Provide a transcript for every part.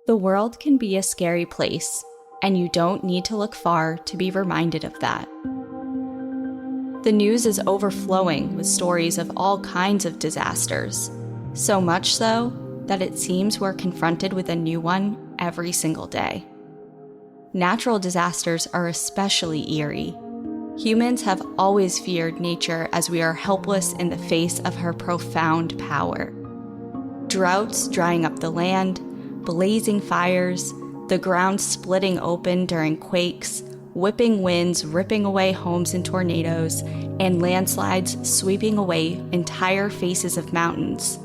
The world can be a scary place, and you don't need to look far to be reminded of that. The news is overflowing with stories of all kinds of disasters, so much so that it seems we're confronted with a new one every single day. Natural disasters are especially eerie. Humans have always feared nature as we are helpless in the face of her profound power. Droughts drying up the land, blazing fires, the ground splitting open during quakes, whipping winds ripping away homes in tornadoes, and landslides sweeping away entire faces of mountains.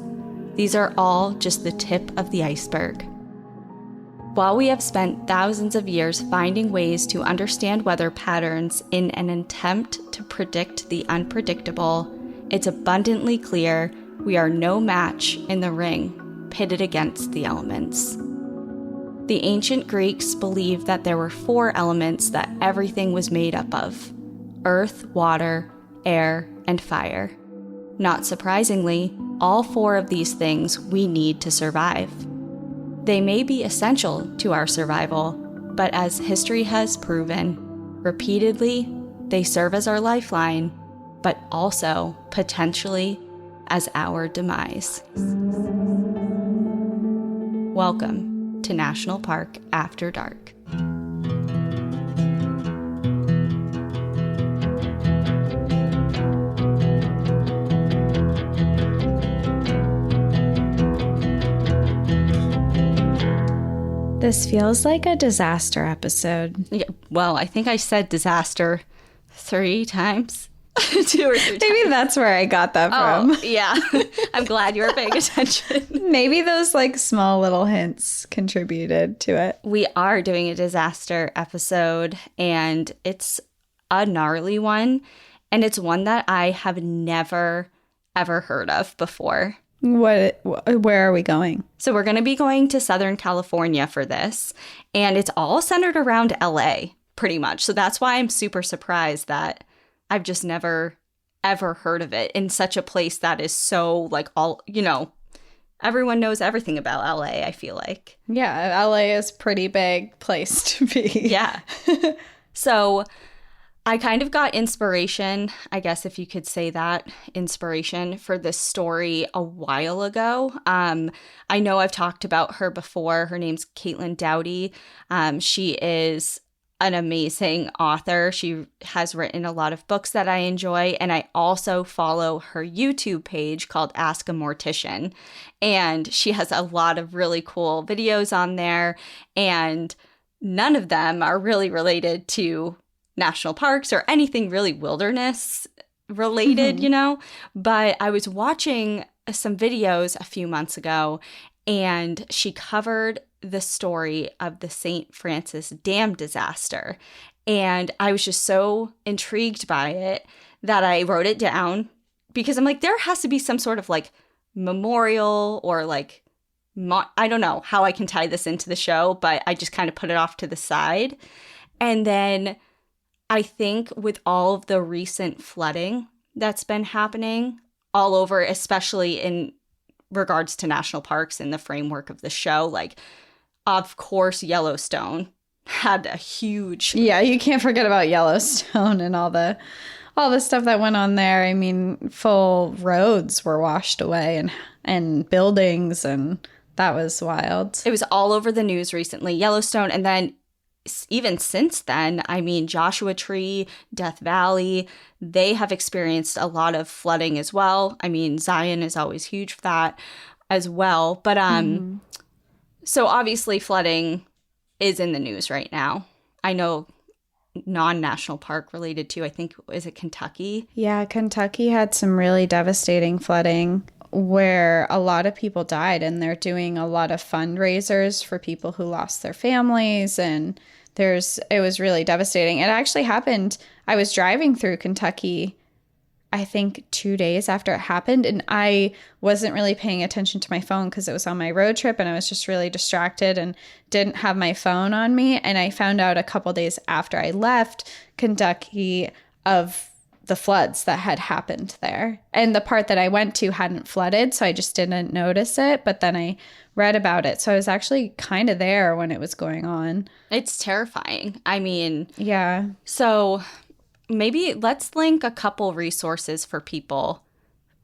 These are all just the tip of the iceberg. While we have spent thousands of years finding ways to understand weather patterns in an attempt to predict the unpredictable, it's abundantly clear we are no match in the ring pitted against the elements. The ancient Greeks believed that there were 4 elements that everything was made up of: earth, water, air, and fire. Not surprisingly, all 4 of these things we need to survive. They may be essential to our survival, but as history has proven, repeatedly, they serve as our lifeline, but also, potentially, as our demise. Welcome to National Park After Dark. This feels like a disaster episode. Yeah, well, I think I said disaster 3 times. 2 or 3 times. Maybe that's where I got that from. Yeah. I'm glad you were paying attention. Maybe those small little hints contributed to it. We are doing a disaster episode, and it's a gnarly one, and it's one that I have never, ever heard of before. Where are we going? So we're going to be going to Southern California for this, and it's all centered around LA, pretty much. So that's why I'm super surprised that I've just never, ever heard of it in such a place that is so, everyone knows everything about LA, I feel like. Yeah, LA is a pretty big place to be. Yeah. So I kind of got inspiration, I guess if you could say that, inspiration for this story a while ago. I know I've talked about her before. Her name's Caitlin Doughty. She is an amazing author. She has written a lot of books that I enjoy, and I also follow her YouTube page called Ask a Mortician, and she has a lot of really cool videos on there, and none of them are really related to national parks or anything really wilderness related, but I was watching some videos a few months ago, and she covered the story of the St. Francis Dam disaster. And I was just so intrigued by it that I wrote it down because I'm like, there has to be some sort of memorial or I don't know how I can tie this into the show, but I just kind of put it off to the side. And then I think with all of the recent flooding that's been happening all over, especially in regards to national parks in the framework of the show, of course, Yellowstone had a huge... Yeah, you can't forget about Yellowstone and all the stuff that went on there. I mean, full roads were washed away and buildings, and that was wild. It was all over the news recently, Yellowstone, and then even since then, I mean, Joshua Tree, Death Valley, they have experienced a lot of flooding as well. I mean, Zion is always huge for that as well. But so obviously flooding is in the news right now. I know non-national park related to, I think, is it Kentucky? Yeah, Kentucky had some really devastating flooding where a lot of people died, and they're doing a lot of fundraisers for people who lost their families, and it was really devastating. It actually happened. I was driving through Kentucky, I think 2 days after it happened, and I wasn't really paying attention to my phone because it was on my road trip, and I was just really distracted and didn't have my phone on me. And I found out a couple days after I left Kentucky of the floods that had happened there. And the part that I went to hadn't flooded, so I just didn't notice it. But then I read about it. So I was actually kind of there when it was going on. It's terrifying. I mean, yeah. So maybe let's link a couple resources for people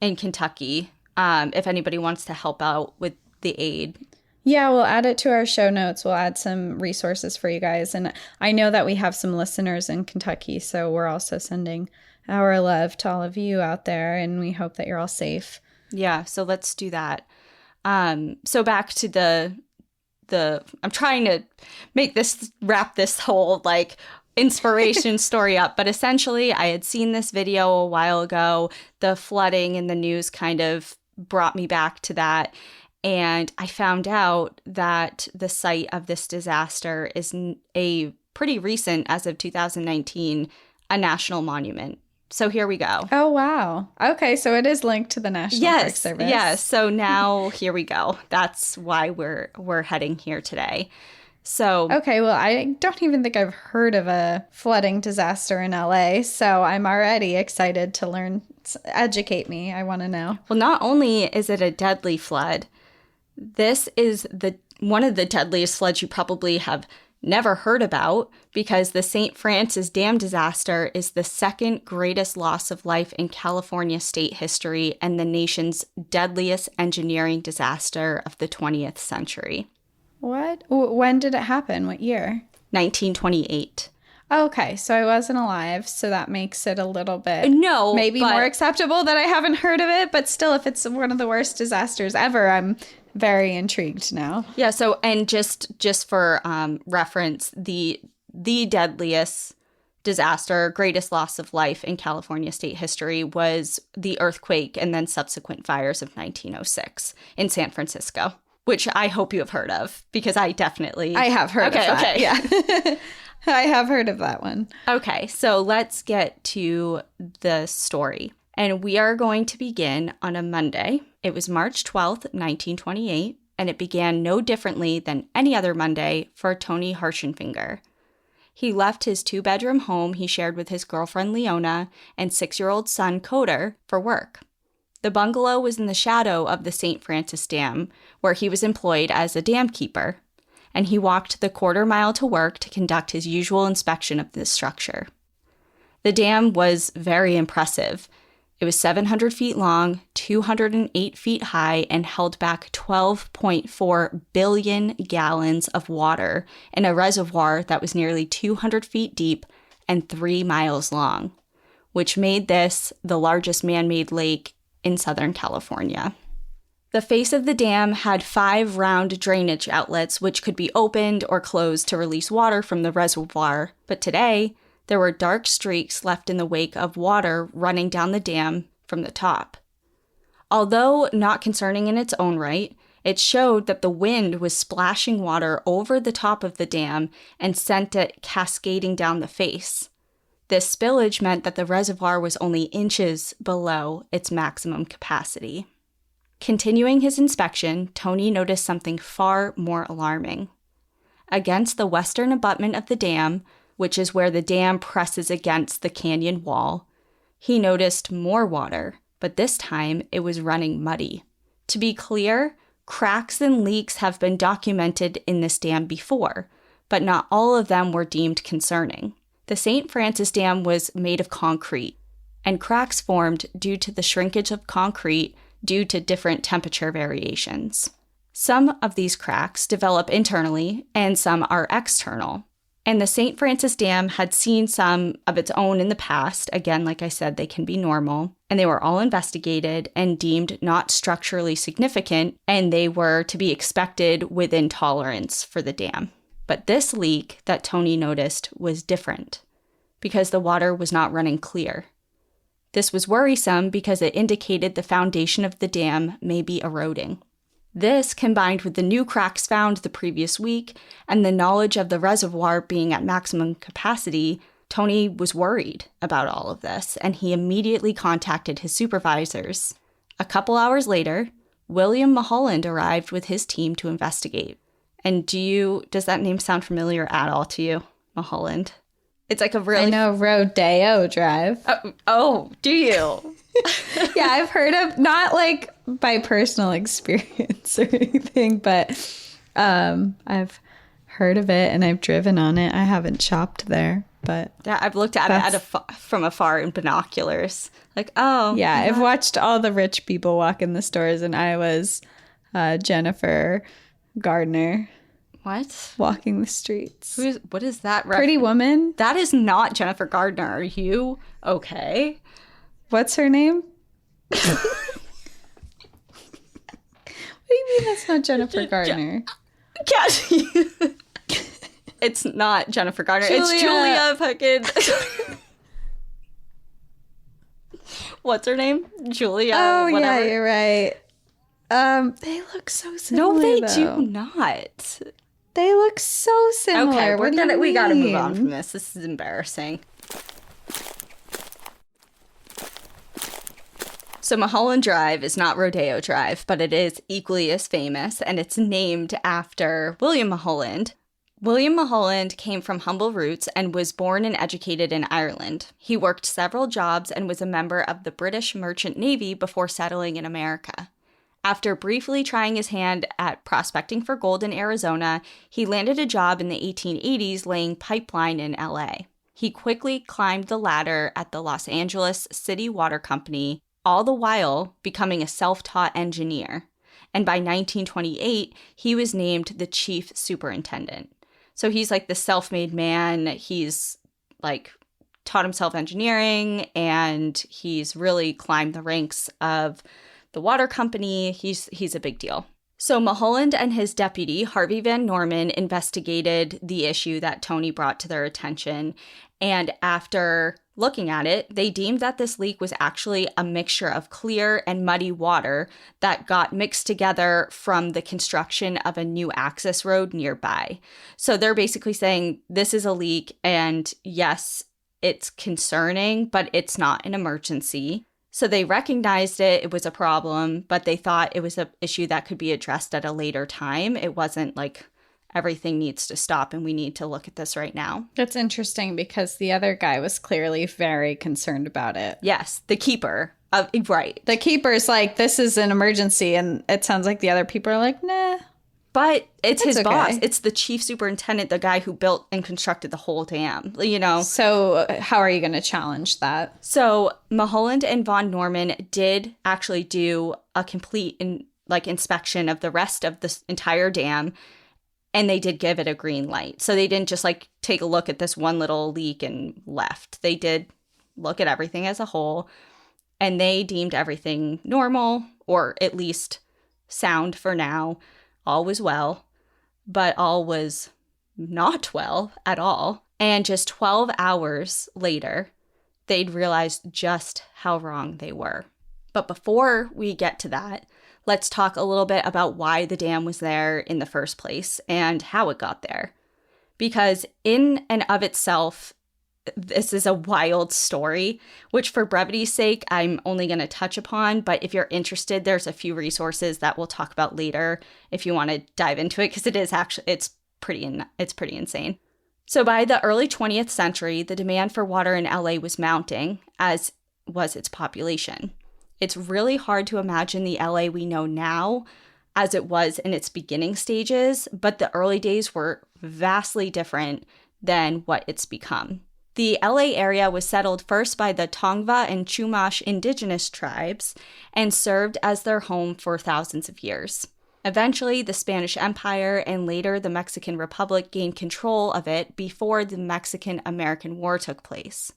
in Kentucky if anybody wants to help out with the aid. Yeah, we'll add it to our show notes. We'll add some resources for you guys. And I know that we have some listeners in Kentucky, so we're also sending our love to all of you out there, and we hope that you're all safe. Yeah, so let's do that. So back to the I'm trying to wrap this whole like inspiration story up, but essentially I had seen this video a while ago. The flooding in the news kind of brought me back to that. And I found out that the site of this disaster is a pretty recent, as of 2019, a national monument. So here we go. Oh, wow. Okay, so it is linked to the National Park Service. Yes. So now here we go. That's why we're heading here today. So okay, well, I don't even think I've heard of a flooding disaster in LA, so I'm already excited to learn. Educate me. I want to know. Well, not only is it a deadly flood, this is one of the deadliest floods you probably have never heard about, because the St. Francis Dam disaster is the second greatest loss of life in California state history and the nation's deadliest engineering disaster of the 20th century. What? When did it happen? What year? 1928. Okay, so I wasn't alive, so that makes it a little bit maybe more acceptable that I haven't heard of it, but still, if it's one of the worst disasters ever, I'm very intrigued now. Yeah, so, and just for reference, the deadliest disaster, greatest loss of life in California state history was the earthquake and then subsequent fires of 1906 in San Francisco, which I hope you have heard of, because I have heard of that. Okay. Yeah. I have heard of that one. Okay, so let's get to the story. And we are going to begin on a Monday. It was March 12th, 1928, and it began no differently than any other Monday for Tony Harshenfinger. He left his 2-bedroom home he shared with his girlfriend Leona and 6-year-old son Coder for work. The bungalow was in the shadow of the St. Francis Dam, where he was employed as a dam keeper, and he walked the 1/4 mile to work to conduct his usual inspection of the structure. The dam was very impressive. It was 700 feet long, 208 feet high, and held back 12.4 billion gallons of water in a reservoir that was nearly 200 feet deep and 3 miles long, which made this the largest man-made lake in Southern California. The face of the dam had 5 round drainage outlets which could be opened or closed to release water from the reservoir, but today there were dark streaks left in the wake of water running down the dam from the top. Although not concerning in its own right, it showed that the wind was splashing water over the top of the dam and sent it cascading down the face. This spillage meant that the reservoir was only inches below its maximum capacity. Continuing his inspection, Tony noticed something far more alarming. Against the western abutment of the dam, which is where the dam presses against the canyon wall, he noticed more water, but this time it was running muddy. To be clear, cracks and leaks have been documented in this dam before, but not all of them were deemed concerning. The St. Francis Dam was made of concrete, and cracks formed due to the shrinkage of concrete due to different temperature variations. Some of these cracks develop internally, and some are external. And the St. Francis Dam had seen some of its own in the past. Again, like I said, they can be normal. And they were all investigated and deemed not structurally significant, and they were to be expected within tolerance for the dam. But this leak that Tony noticed was different, because the water was not running clear. This was worrisome because it indicated the foundation of the dam may be eroding. This, combined with the new cracks found the previous week and the knowledge of the reservoir being at maximum capacity, Tony was worried about all of this, and he immediately contacted his supervisors. A couple hours later, William Mulholland arrived with his team to investigate. And does that name sound familiar at all to you, Mulholland? It's like a I really... know Rodeo Drive. Oh, do you? Yeah, I've heard of, not like by personal experience or anything, but I've heard of it and I've driven on it. I haven't shopped there, but Yeah, I've looked at it from afar in binoculars. Like, oh. yeah, I've watched all the rich people walk in the stores, and I was Jennifer Gardner What? walking the streets. What is that? Pretty Woman? That is not Jennifer Gardner. Are you okay? What's her name? What do you mean that's not Jennifer Gardner? It's not Jennifer Gardner. It's Julia fucking... What's her name? Julia. Oh, whatever. yeah, you're right. They look so similar. No, they though. do not. They look so similar. Okay, we gotta move on from this. This is embarrassing. So Mulholland Drive is not Rodeo Drive, but it is equally as famous, and it's named after William Mulholland. William Mulholland came from humble roots and was born and educated in Ireland. He worked several jobs and was a member of the British Merchant Navy before settling in America. After briefly trying his hand at prospecting for gold in Arizona, he landed a job in the 1880s laying pipeline in LA. He quickly climbed the ladder at the Los Angeles City Water Company, all the while becoming a self-taught engineer. And by 1928, he was named the chief superintendent. So he's like the self-made man. He's like taught himself engineering, and he's really climbed the ranks of the water company. He's a big deal. So Mulholland and his deputy, Harvey Van Norman, investigated the issue that Tony brought to their attention. And after looking at it, they deemed that this leak was actually a mixture of clear and muddy water that got mixed together from the construction of a new access road nearby. So they're basically saying this is a leak, and yes, it's concerning, but it's not an emergency. So they recognized it was a problem, but they thought it was an issue that could be addressed at a later time. It wasn't like everything needs to stop and we need to look at this right now. That's interesting because the other guy was clearly very concerned about it. Yes, the keeper. Right. The keeper's like, this is an emergency, and it sounds like the other people are like, nah. But it's his boss. okay. It's the chief superintendent, the guy who built and constructed the whole dam, you know? So how are you going to challenge that? So Mulholland and Von Norman did actually do a complete inspection of the rest of this entire dam, and they did give it a green light. So they didn't just like take a look at this one little leak and left. They did look at everything as a whole, and they deemed everything normal, or at least sound for now. All was well, but all was not well at all. And just 12 hours later, they'd realized just how wrong they were. But before we get to that, let's talk a little bit about why the dam was there in the first place and how it got there. Because in and of itself, this is a wild story, which for brevity's sake, I'm only going to touch upon. But if you're interested, there's a few resources that we'll talk about later if you want to dive into it, because it's pretty insane. So by the early 20th century, the demand for water in LA was mounting, as was its population. It's really hard to imagine the LA we know now as it was in its beginning stages, but the early days were vastly different than what it's become. The LA area was settled first by the Tongva and Chumash indigenous tribes and served as their home for thousands of years. Eventually, the Spanish Empire and later the Mexican Republic gained control of it before the Mexican-American War took place.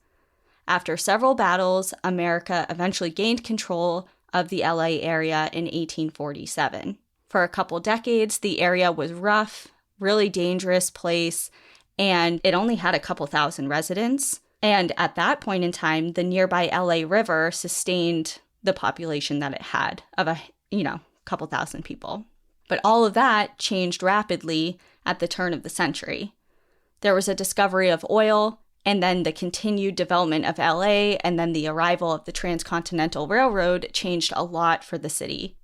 After several battles, America eventually gained control of the LA area in 1847. For a couple decades, the area was rough, really dangerous place, and it only had a couple thousand residents. And at that point in time, the nearby LA River sustained the population that it had of couple thousand people. But all of that changed rapidly at the turn of the century. There was a discovery of oil, and then the continued development of LA, and then the arrival of the Transcontinental Railroad changed a lot for the city.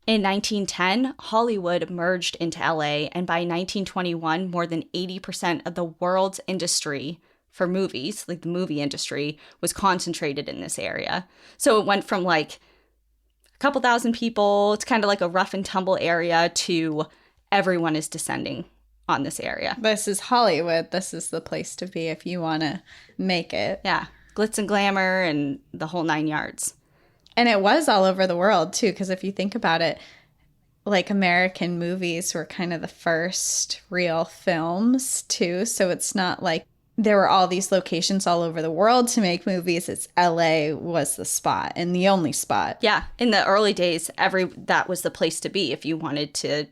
In 1910, Hollywood merged into LA, and by 1921, more than 80% of the world's industry for movies, like the movie industry, was concentrated in this area. So it went from like a couple thousand people, it's kind of like a rough and tumble area, to everyone is descending on this area. This is Hollywood. This is the place to be if you want to make it. Yeah, glitz and glamour and the whole 9 yards. And it was all over the world, too, because if you think about it, like American movies were kind of the first real films, too. So it's not like there were all these locations all over the world to make movies. It's LA was the spot and the only spot. Yeah, in the early days, that was the place to be if you wanted to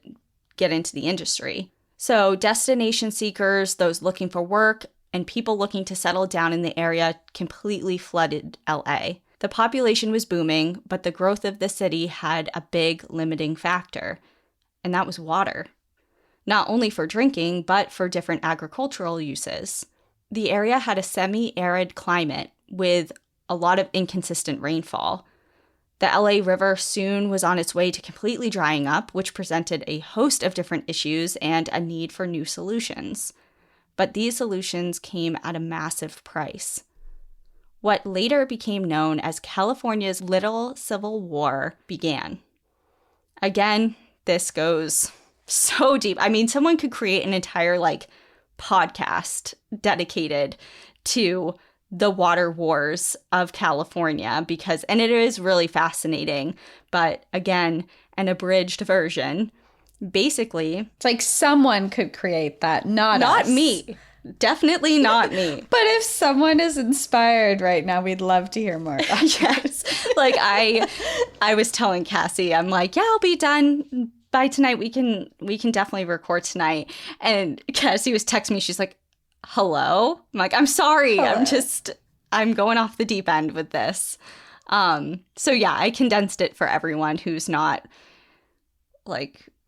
get into the industry. So destination seekers, those looking for work, and people looking to settle down in the area completely flooded LA. The population was booming, but the growth of the city had a big limiting factor, and that was water. Not only for drinking, but for different agricultural uses. The area had a semi-arid climate with a lot of inconsistent rainfall. The LA River soon was on its way to completely drying up, which presented a host of different issues and a need for new solutions. But these solutions came at a massive price. What later became known as California's Little Civil War began. Again, this goes so deep. I mean, someone could create an entire podcast dedicated to the water wars of California and it is really fascinating, but again, an abridged version. Basically, it's like someone could create that, not us. Me. Definitely not me. But if someone is inspired right now, we'd love to hear more about it. Yes. I was telling Cassie, I'm like, yeah, I'll be done by tonight. We can definitely record tonight. And Cassie was texting me. She's like, hello? I'm like, I'm sorry. Hello. I'm going off the deep end with this. So yeah, I condensed it for everyone who's not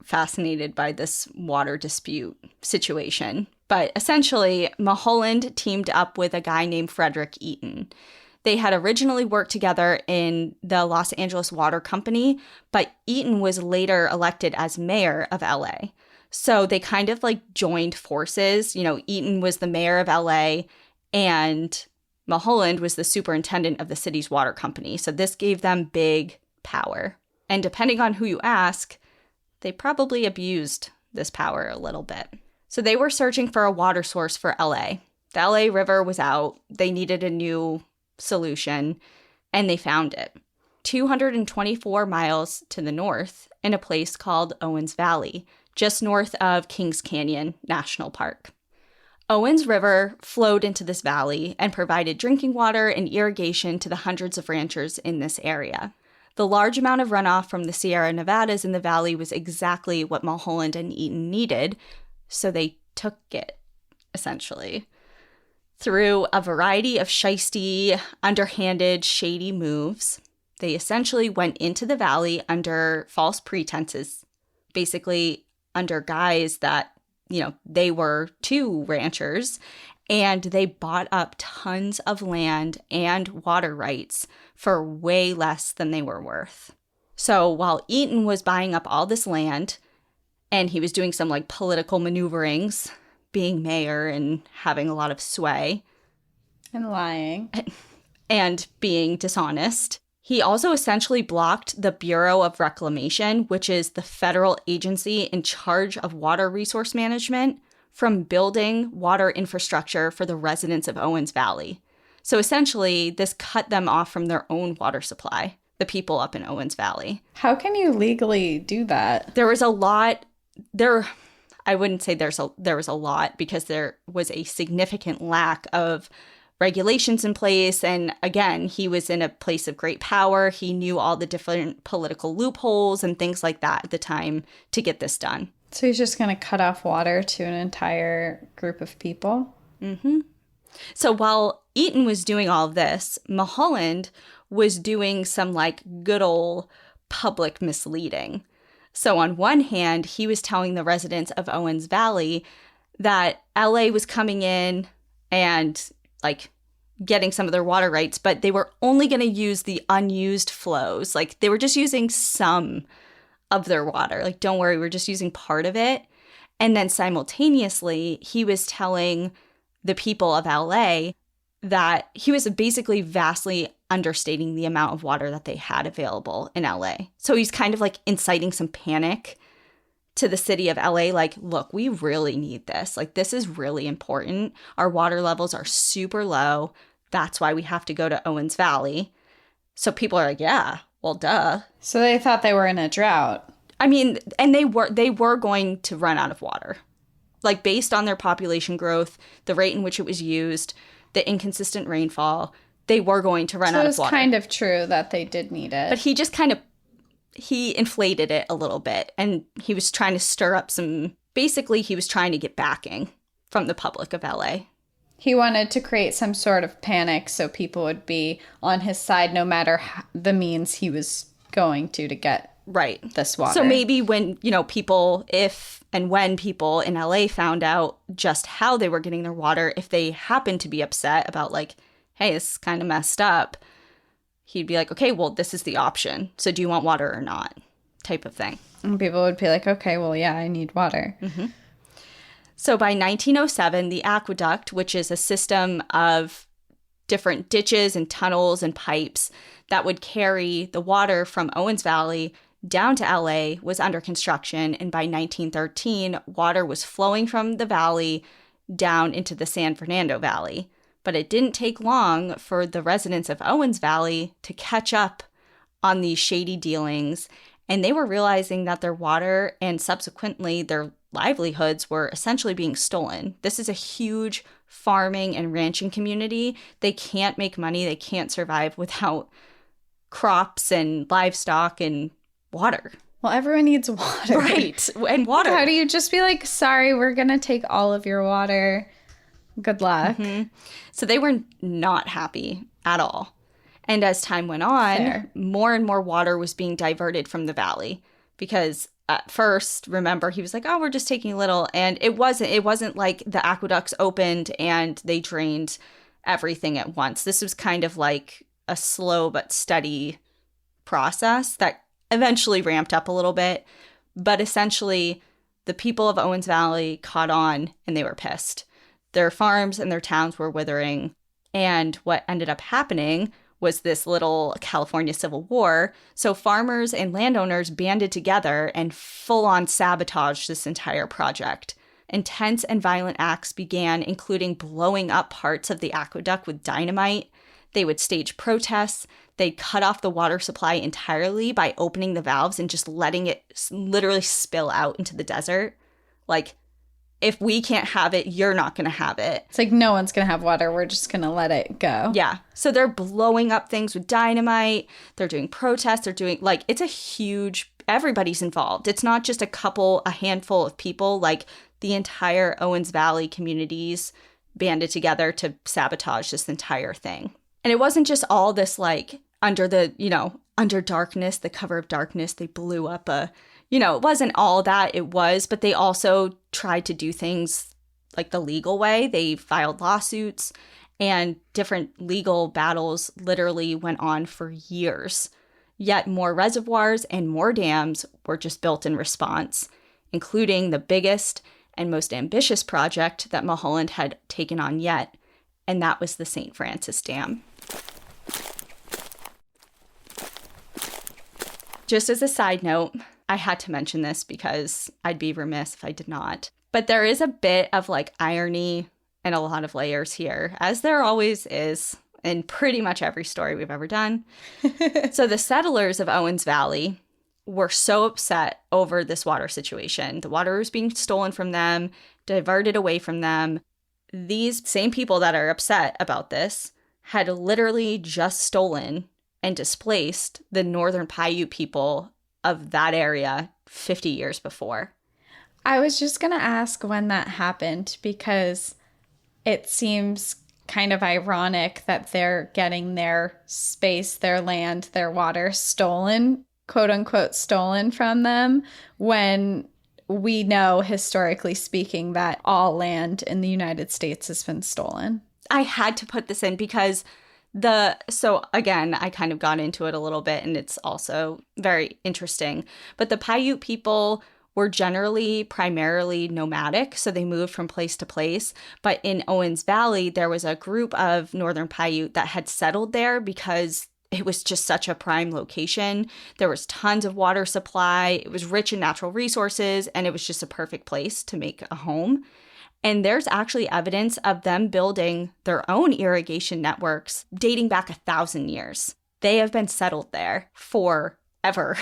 fascinated by this water dispute situation. But essentially, Mulholland teamed up with a guy named Frederick Eaton. They had originally worked together in the Los Angeles Water Company, but Eaton was later elected as mayor of LA. So they kind of joined forces. You know, Eaton was the mayor of LA and Mulholland was the superintendent of the city's water company. So this gave them big power. And depending on who you ask, they probably abused this power a little bit. So they were searching for a water source for LA. The LA River was out. They needed a new solution, and they found it. 224 miles to the north in a place called Owens Valley, just north of Kings Canyon National Park. Owens River flowed into this valley and provided drinking water and irrigation to the hundreds of ranchers in this area. The large amount of runoff from the Sierra Nevadas in the valley was exactly what Mulholland and Eaton needed, so they took it, essentially. Through a variety of shisty, underhanded, shady moves, they essentially went into the valley under false pretenses, basically under guise that, they were too ranchers, and they bought up tons of land and water rights for way less than they were worth. So while Eaton was buying up all this land, and he was doing some political maneuverings, being mayor and having a lot of sway. And lying. And being dishonest. He also essentially blocked the Bureau of Reclamation, which is the federal agency in charge of water resource management, from building water infrastructure for the residents of Owens Valley. So essentially, this cut them off from their own water supply, the people up in Owens Valley. How can you legally do that? There was a lot. I wouldn't say there was a lot, because there was a significant lack of regulations in place. And again, he was in a place of great power. He knew all the different political loopholes and things like that at the time to get this done. So he's just going to cut off water to an entire group of people? Mm-hmm. So while Eaton was doing all of this, Mulholland was doing some good old public misleading. So on one hand, he was telling the residents of Owens Valley that LA was coming in and getting some of their water rights, but they were only going to use the unused flows. They were just using some of their water. Don't worry, we're just using part of it. And then simultaneously, he was telling the people of LA that he was basically vastly understating the amount of water that they had available in LA. So he's kind of like inciting some panic to the city of LA, like, look, we really need this. Like, this is really important. Our water levels are super low. That's why we have to go to Owens Valley. So people are like, yeah, well, duh. So they thought they were in a drought. I mean, and they were going to run out of water. Like, based on their population growth, the rate in which it was used, the inconsistent rainfall, they were going to run out of water. So it's kind of true that they did need it. But he just kind of, he inflated it a little bit. And he was trying to stir up some, basically he was trying to get backing from the public of LA. He wanted to create some sort of panic so people would be on his side no matter the means he was going to get this water. So maybe when, people, if and when people in LA found out just how they were getting their water, if they happened to be upset about like, hey, this is kind of messed up, he'd be like, okay, well, this is the option. So do you want water or not? Type of thing. And people would be like, okay, well, yeah, I need water. Mm-hmm. So by 1907, the aqueduct, which is a system of different ditches and tunnels and pipes that would carry the water from Owens Valley down to LA, was under construction. And by 1913, water was flowing from the valley down into the San Fernando Valley. But it didn't take long for the residents of Owens Valley to catch up on these shady dealings. And they were realizing that their water and subsequently their livelihoods were essentially being stolen. This is a huge farming and ranching community. They can't make money. They can't survive without crops and livestock and water. Well, everyone needs water. Right. And water. How do you just be like, sorry, we're going to take all of your water. Good luck. Mm-hmm. So they were not happy at all. And as time went on, more and more water was being diverted from the valley because at first, remember, he was like, oh, we're just taking a little. And it wasn't like the aqueducts opened and they drained everything at once. This was kind of like a slow but steady process that eventually ramped up a little bit. But essentially, the people of Owens Valley caught on and they were pissed. Their farms and their towns were withering. And what ended up happening was this little California Civil War. So farmers and landowners banded together and full-on sabotaged this entire project. Intense and violent acts began, including blowing up parts of the aqueduct with dynamite. They would stage protests. They'd cut off the water supply entirely by opening the valves and just letting it literally spill out into the desert. Like, if we can't have it, you're not going to have it. It's like no one's going to have water. We're just going to let it go. Yeah. So they're blowing up things with dynamite. They're doing protests. They're doing, like, it's a huge, everybody's involved. It's not just a handful of people. Like, the entire Owens Valley communities banded together to sabotage this entire thing. And it wasn't just all this, like, under darkness, the cover of darkness, they blew up it wasn't all that it was, but they also tried to do things like the legal way. They filed lawsuits and different legal battles literally went on for years. Yet more reservoirs and more dams were just built in response, including the biggest and most ambitious project that Mulholland had taken on yet, and that was the St. Francis Dam. Just as a side note, I had to mention this because I'd be remiss if I did not. But there is a bit of like irony and a lot of layers here, as there always is in pretty much every story we've ever done. So the settlers of Owens Valley were so upset over this water situation. The water was being stolen from them, diverted away from them. These same people that are upset about this had literally just stolen and displaced the Northern Paiute people of that area 50 years before. I was just going to ask when that happened because it seems kind of ironic that they're getting their space, their land, their water stolen, quote unquote, stolen from them when we know, historically speaking, that all land in the United States has been stolen. I had to put this in because so again, I kind of got into it a little bit and it's also very interesting. But the Paiute people were generally primarily nomadic, so they moved from place to place. But in Owens Valley, there was a group of Northern Paiute that had settled there because it was just such a prime location. There was tons of water supply. It was rich in natural resources, and it was just a perfect place to make a home. And there's actually evidence of them building their own irrigation networks dating back 1,000 years. They have been settled there forever.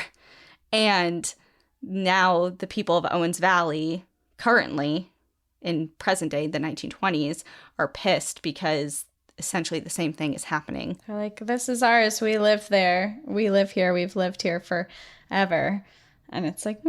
And now the people of Owens Valley, currently in present day, the 1920s, are pissed because essentially the same thing is happening. They're like, this is ours. We live there. We live here. We've lived here forever. And it's like,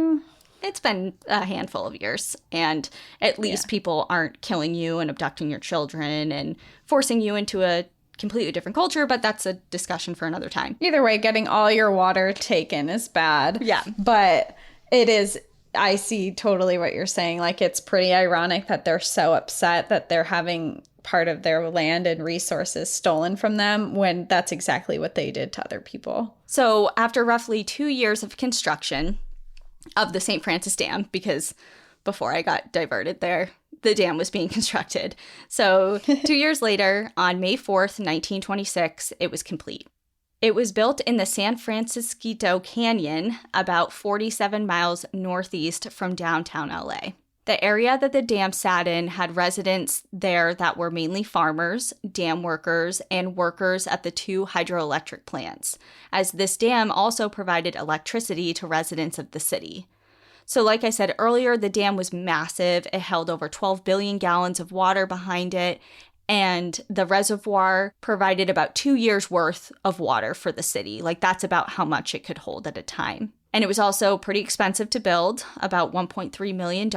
It's been a handful of years, and at least people aren't killing you and abducting your children and forcing you into a completely different culture, but that's a discussion for another time. Either way, getting all your water taken is bad. Yeah. But it is, I see totally what you're saying. Like, it's pretty ironic that they're so upset that they're having part of their land and resources stolen from them when that's exactly what they did to other people. So after roughly 2 years of construction of the St. Francis Dam, because before I got diverted there, the dam was being constructed. So 2 years later, on May 4th, 1926, it was complete. It was built in the San Francisquito Canyon, about 47 miles northeast from downtown LA. The area that the dam sat in had residents there that were mainly farmers, dam workers, and workers at the 2 hydroelectric plants, as this dam also provided electricity to residents of the city. So like I said earlier, the dam was massive. It held over 12 billion gallons of water behind it, and the reservoir provided about 2 years' worth of water for the city. Like, that's about how much it could hold at a time. And it was also pretty expensive to build, about $1.3 million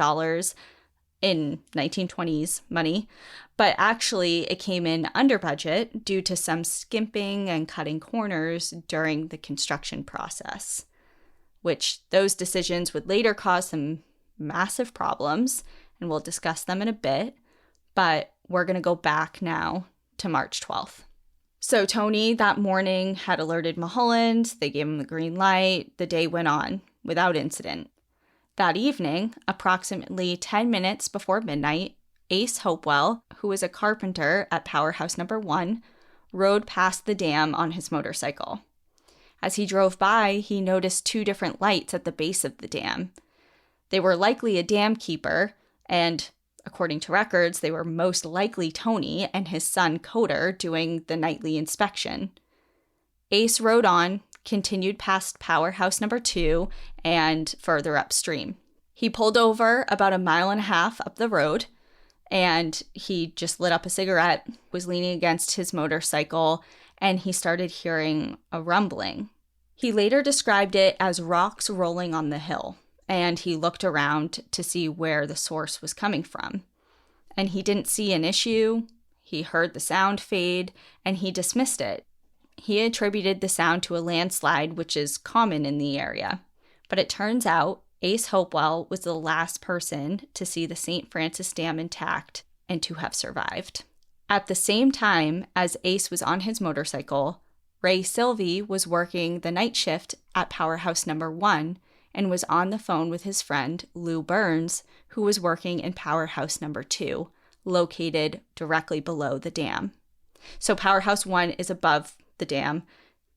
in 1920s money. But actually, it came in under budget due to some skimping and cutting corners during the construction process, which those decisions would later cause some massive problems, and we'll discuss them in a bit. But we're going to go back now to March 12th. So Tony that morning had alerted Mulholland. They gave him the green light. The day went on without incident. That evening, approximately 10 minutes before midnight, Ace Hopewell, who was a carpenter at Powerhouse Number 1, rode past the dam on his motorcycle. As he drove by, he noticed 2 different lights at the base of the dam. They were likely a dam keeper, and according to records, they were most likely Tony and his son Coder doing the nightly inspection. Ace rode on, continued past Powerhouse Number 2, and further upstream. He pulled over about 1.5 miles up the road, and he just lit up a cigarette, was leaning against his motorcycle, and he started hearing a rumbling. He later described it as rocks rolling on the hill, and he looked around to see where the source was coming from. And he didn't see an issue. He heard the sound fade, and he dismissed it. He attributed the sound to a landslide, which is common in the area. But it turns out Ace Hopewell was the last person to see the St. Francis Dam intact and to have survived. At the same time as Ace was on his motorcycle, Ray Sylvie was working the night shift at Powerhouse Number 1 and was on the phone with his friend Lou Burns, who was working in Powerhouse Number 2, located directly below the dam. So Powerhouse 1 is above the dam.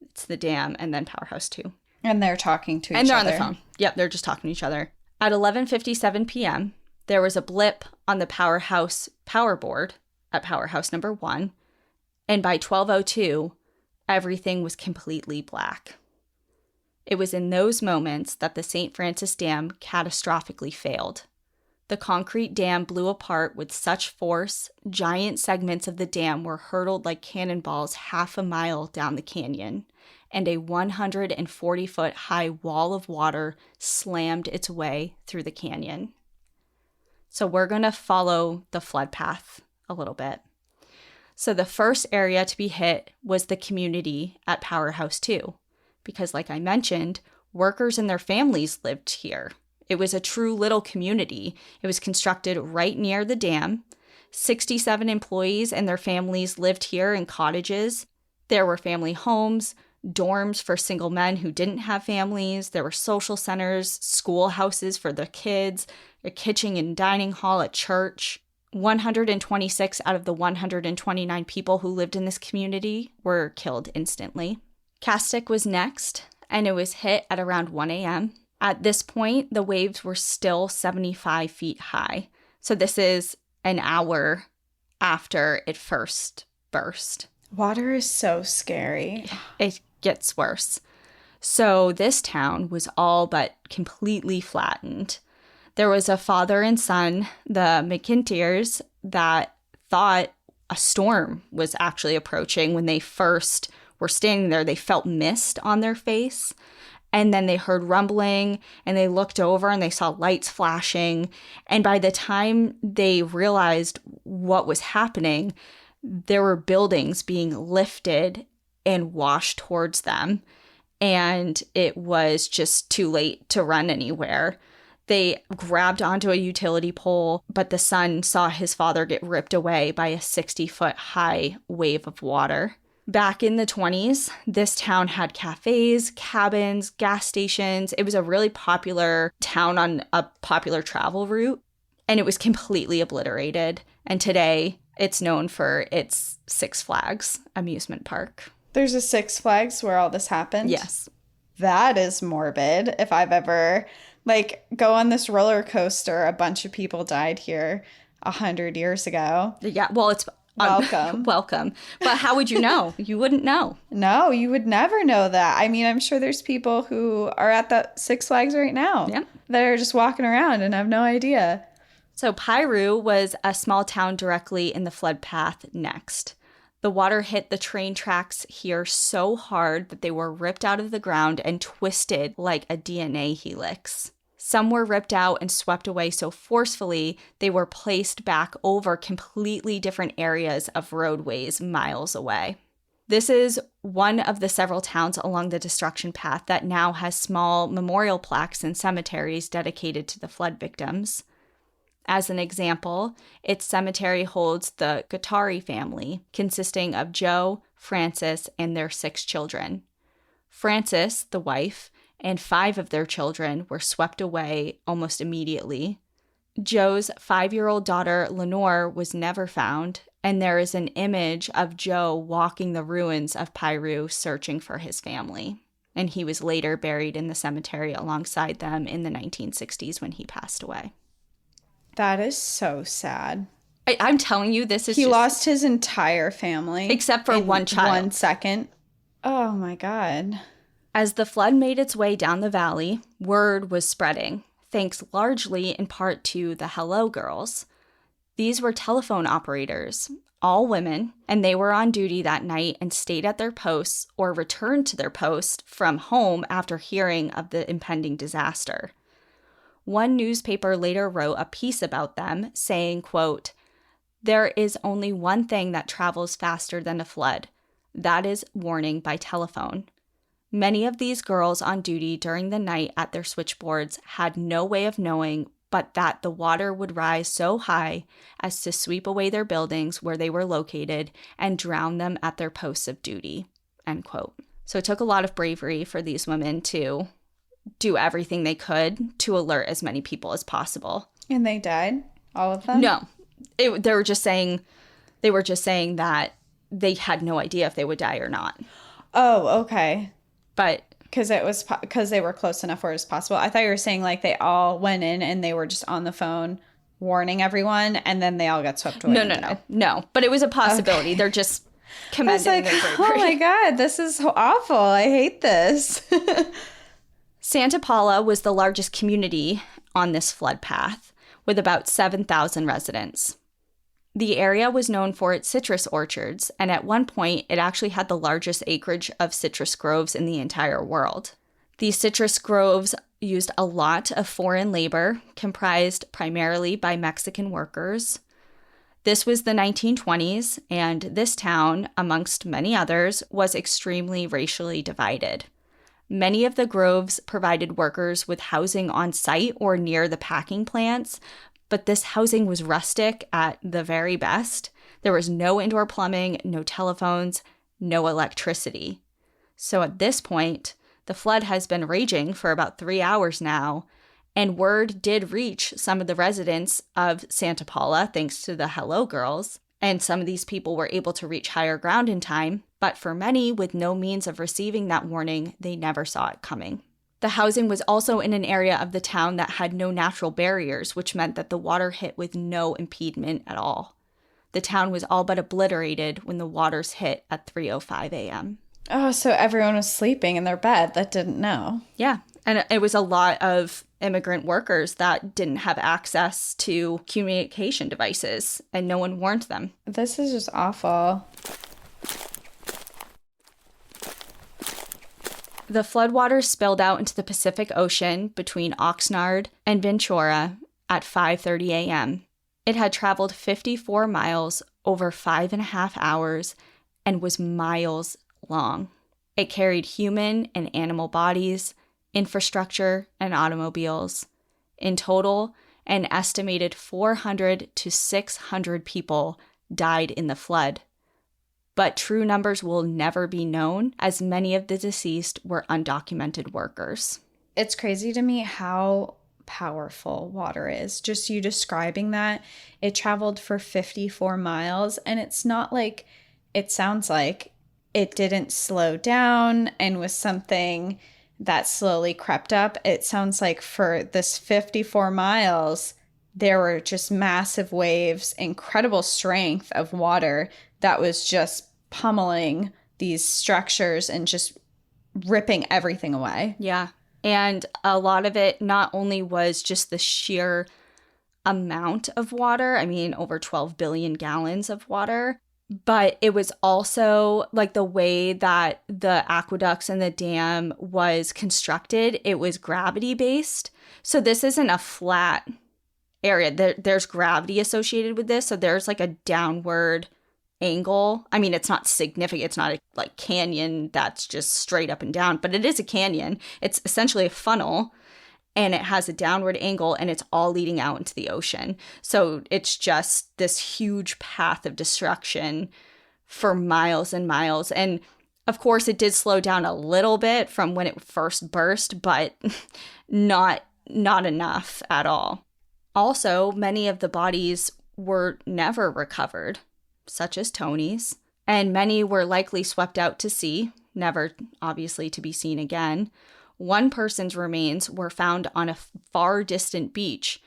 It's the dam and then Powerhouse 2. And they're talking to each other. And they're on the phone. Yep, they're just talking to each other. At 11:57 p.m., there was a blip on the Powerhouse power board at Powerhouse Number 1, and by 12:02, everything was completely black. It was in those moments that the St. Francis Dam catastrophically failed. The concrete dam blew apart with such force, giant segments of the dam were hurtled like cannonballs 1/2 mile down the canyon, and a 140-foot high wall of water slammed its way through the canyon. So we're going to follow the flood path a little bit. So the first area to be hit was the community at Powerhouse 2, because like I mentioned, workers and their families lived here. It was a true little community. It was constructed right near the dam. 67 employees and their families lived here in cottages. There were family homes, dorms for single men who didn't have families. There were social centers, schoolhouses for the kids, a kitchen and dining hall at church. 126 out of the 129 people who lived in this community were killed instantly. Castaic was next, and it was hit at around 1 a.m. At this point, the waves were still 75 feet high. So this is an hour after it first burst. Water is so scary. It gets worse. So this town was all but completely flattened. There was a father and son, the McIntyres, that thought a storm was actually approaching. When they first were standing there, they felt mist on their face. And then they heard rumbling, and they looked over and they saw lights flashing. And by the time they realized what was happening, there were buildings being lifted and washed towards them. And it was just too late to run anywhere. They grabbed onto a utility pole, but the son saw his father get ripped away by a 60-foot high wave of water. Back in the 20s, this town had cafes, cabins, gas stations. It was a really popular town on a popular travel route, and it was completely obliterated. And today, it's known for its Six Flags amusement park. There's a Six Flags where all this happened? Yes. That is morbid. If I've ever, go on this roller coaster, a bunch of people died here 100 years ago. Yeah, well, it's... Welcome. Welcome. But how would you know? You wouldn't know. No, you would never know that. I mean, I'm sure there's people who are at the Six Flags right now that are just walking around and have no idea. So Piru was a small town directly in the flood path next. The water hit the train tracks here so hard that they were ripped out of the ground and twisted like a DNA helix. Some were ripped out and swept away so forcefully they were placed back over completely different areas of roadways miles away. This is one of the several towns along the destruction path that now has small memorial plaques and cemeteries dedicated to the flood victims. As an example, its cemetery holds the Guattari family, consisting of Joe, Francis, and their 6 children. Francis, the wife, and 5 of their children were swept away almost immediately. Joe's 5-year-old daughter, Lenore, was never found, and there is an image of Joe walking the ruins of Piru searching for his family. And he was later buried in the cemetery alongside them in the 1960s when he passed away. That is so sad. I'm telling you, this is He lost his entire family. Except for one child. 1 second. Oh, my God. As the flood made its way down the valley, word was spreading, thanks largely in part to the Hello Girls. These were telephone operators, all women, and they were on duty that night and stayed at their posts or returned to their post from home after hearing of the impending disaster. One newspaper later wrote a piece about them saying, quote, "There is only one thing that travels faster than a flood. That is warning by telephone. Many of these girls on duty during the night at their switchboards had no way of knowing but that the water would rise so high as to sweep away their buildings where they were located and drown them at their posts of duty." End quote. So it took a lot of bravery for these women to do everything they could to alert as many people as possible. And they died? All of them? No. They were just saying that they had no idea if they would die or not. Oh, okay. But because they were close enough where it was possible. I thought you were saying they all went in and they were just on the phone warning everyone, and then they all got swept away. No. But it was a possibility. Okay. They're just commending their bravery. Oh my God, this is awful. I hate this. Santa Paula was the largest community on this flood path, with about 7,000 residents. The area was known for its citrus orchards, and at one point, it actually had the largest acreage of citrus groves in the entire world. These citrus groves used a lot of foreign labor, comprised primarily by Mexican workers. This was the 1920s, and this town, amongst many others, was extremely racially divided. Many of the groves provided workers with housing on site or near the packing plants, but this housing was rustic at the very best. There was no indoor plumbing, no telephones, no electricity. So at this point, the flood has been raging for about 3 hours now, and word did reach some of the residents of Santa Paula thanks to the Hello Girls, and some of these people were able to reach higher ground in time, but for many with no means of receiving that warning, they never saw it coming. The housing was also in an area of the town that had no natural barriers, which meant that the water hit with no impediment at all. The town was all but obliterated when the waters hit at 3:05 a.m. Oh, so everyone was sleeping in their bed that didn't know. Yeah, and it was a lot of immigrant workers that didn't have access to communication devices, and no one warned them. This is just awful. The floodwaters spilled out into the Pacific Ocean between Oxnard and Ventura at 5:30 a.m. It had traveled 54 miles over 5.5 hours and was miles long. It carried human and animal bodies, infrastructure, and automobiles. In total, an estimated 400 to 600 people died in the flood. But true numbers will never be known, as many of the deceased were undocumented workers. It's crazy to me how powerful water is. Just you describing that, it traveled for 54 miles, and it's not like, it sounds like it didn't slow down and was something that slowly crept up. It sounds like for this 54 miles, there were just massive waves, incredible strength of water that was just pummeling these structures and just ripping everything away. Yeah. And a lot of it not only was just the sheer amount of water, I mean, over 12 billion gallons of water, but it was also like the way that the aqueducts and the dam was constructed, it was gravity based. So this isn't a flat area. There's gravity associated with this. So there's like a downward angle. I mean, it's not significant. It's not a like canyon that's just straight up and down, but it is a canyon. It's essentially a funnel, and it has a downward angle, and it's all leading out into the ocean. So it's just this huge path of destruction for miles and miles. And of course, it did slow down a little bit from when it first burst, but not enough at all. Also, many of the bodies were never recovered, such as Tony's, and many were likely swept out to sea, never obviously to be seen again. One person's remains were found on a far distant beach,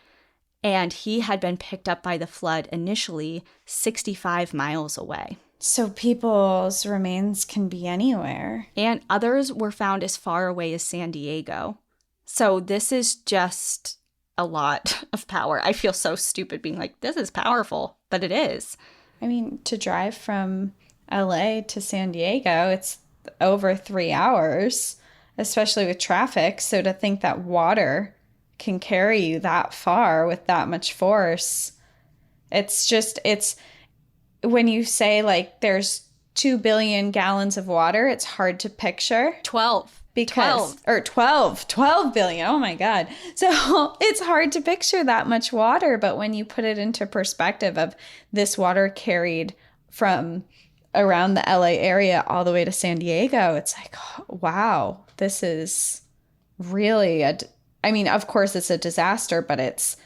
and he had been picked up by the flood initially 65 miles away. So people's remains can be anywhere. And others were found as far away as San Diego. So this is just a lot of power. I feel so stupid being like, this is powerful, but it is. I mean, to drive from LA to San Diego, it's over 3 hours, especially with traffic. So to think that water can carry you that far with that much force, it's when you say like there's 2 billion gallons of water, it's hard to picture. 12 billion. Oh my God. So it's hard to picture that much water. But when you put it into perspective of this water carried from around the LA area all the way to San Diego, it's like, oh, wow, this is really I mean, of course it's a disaster, but it's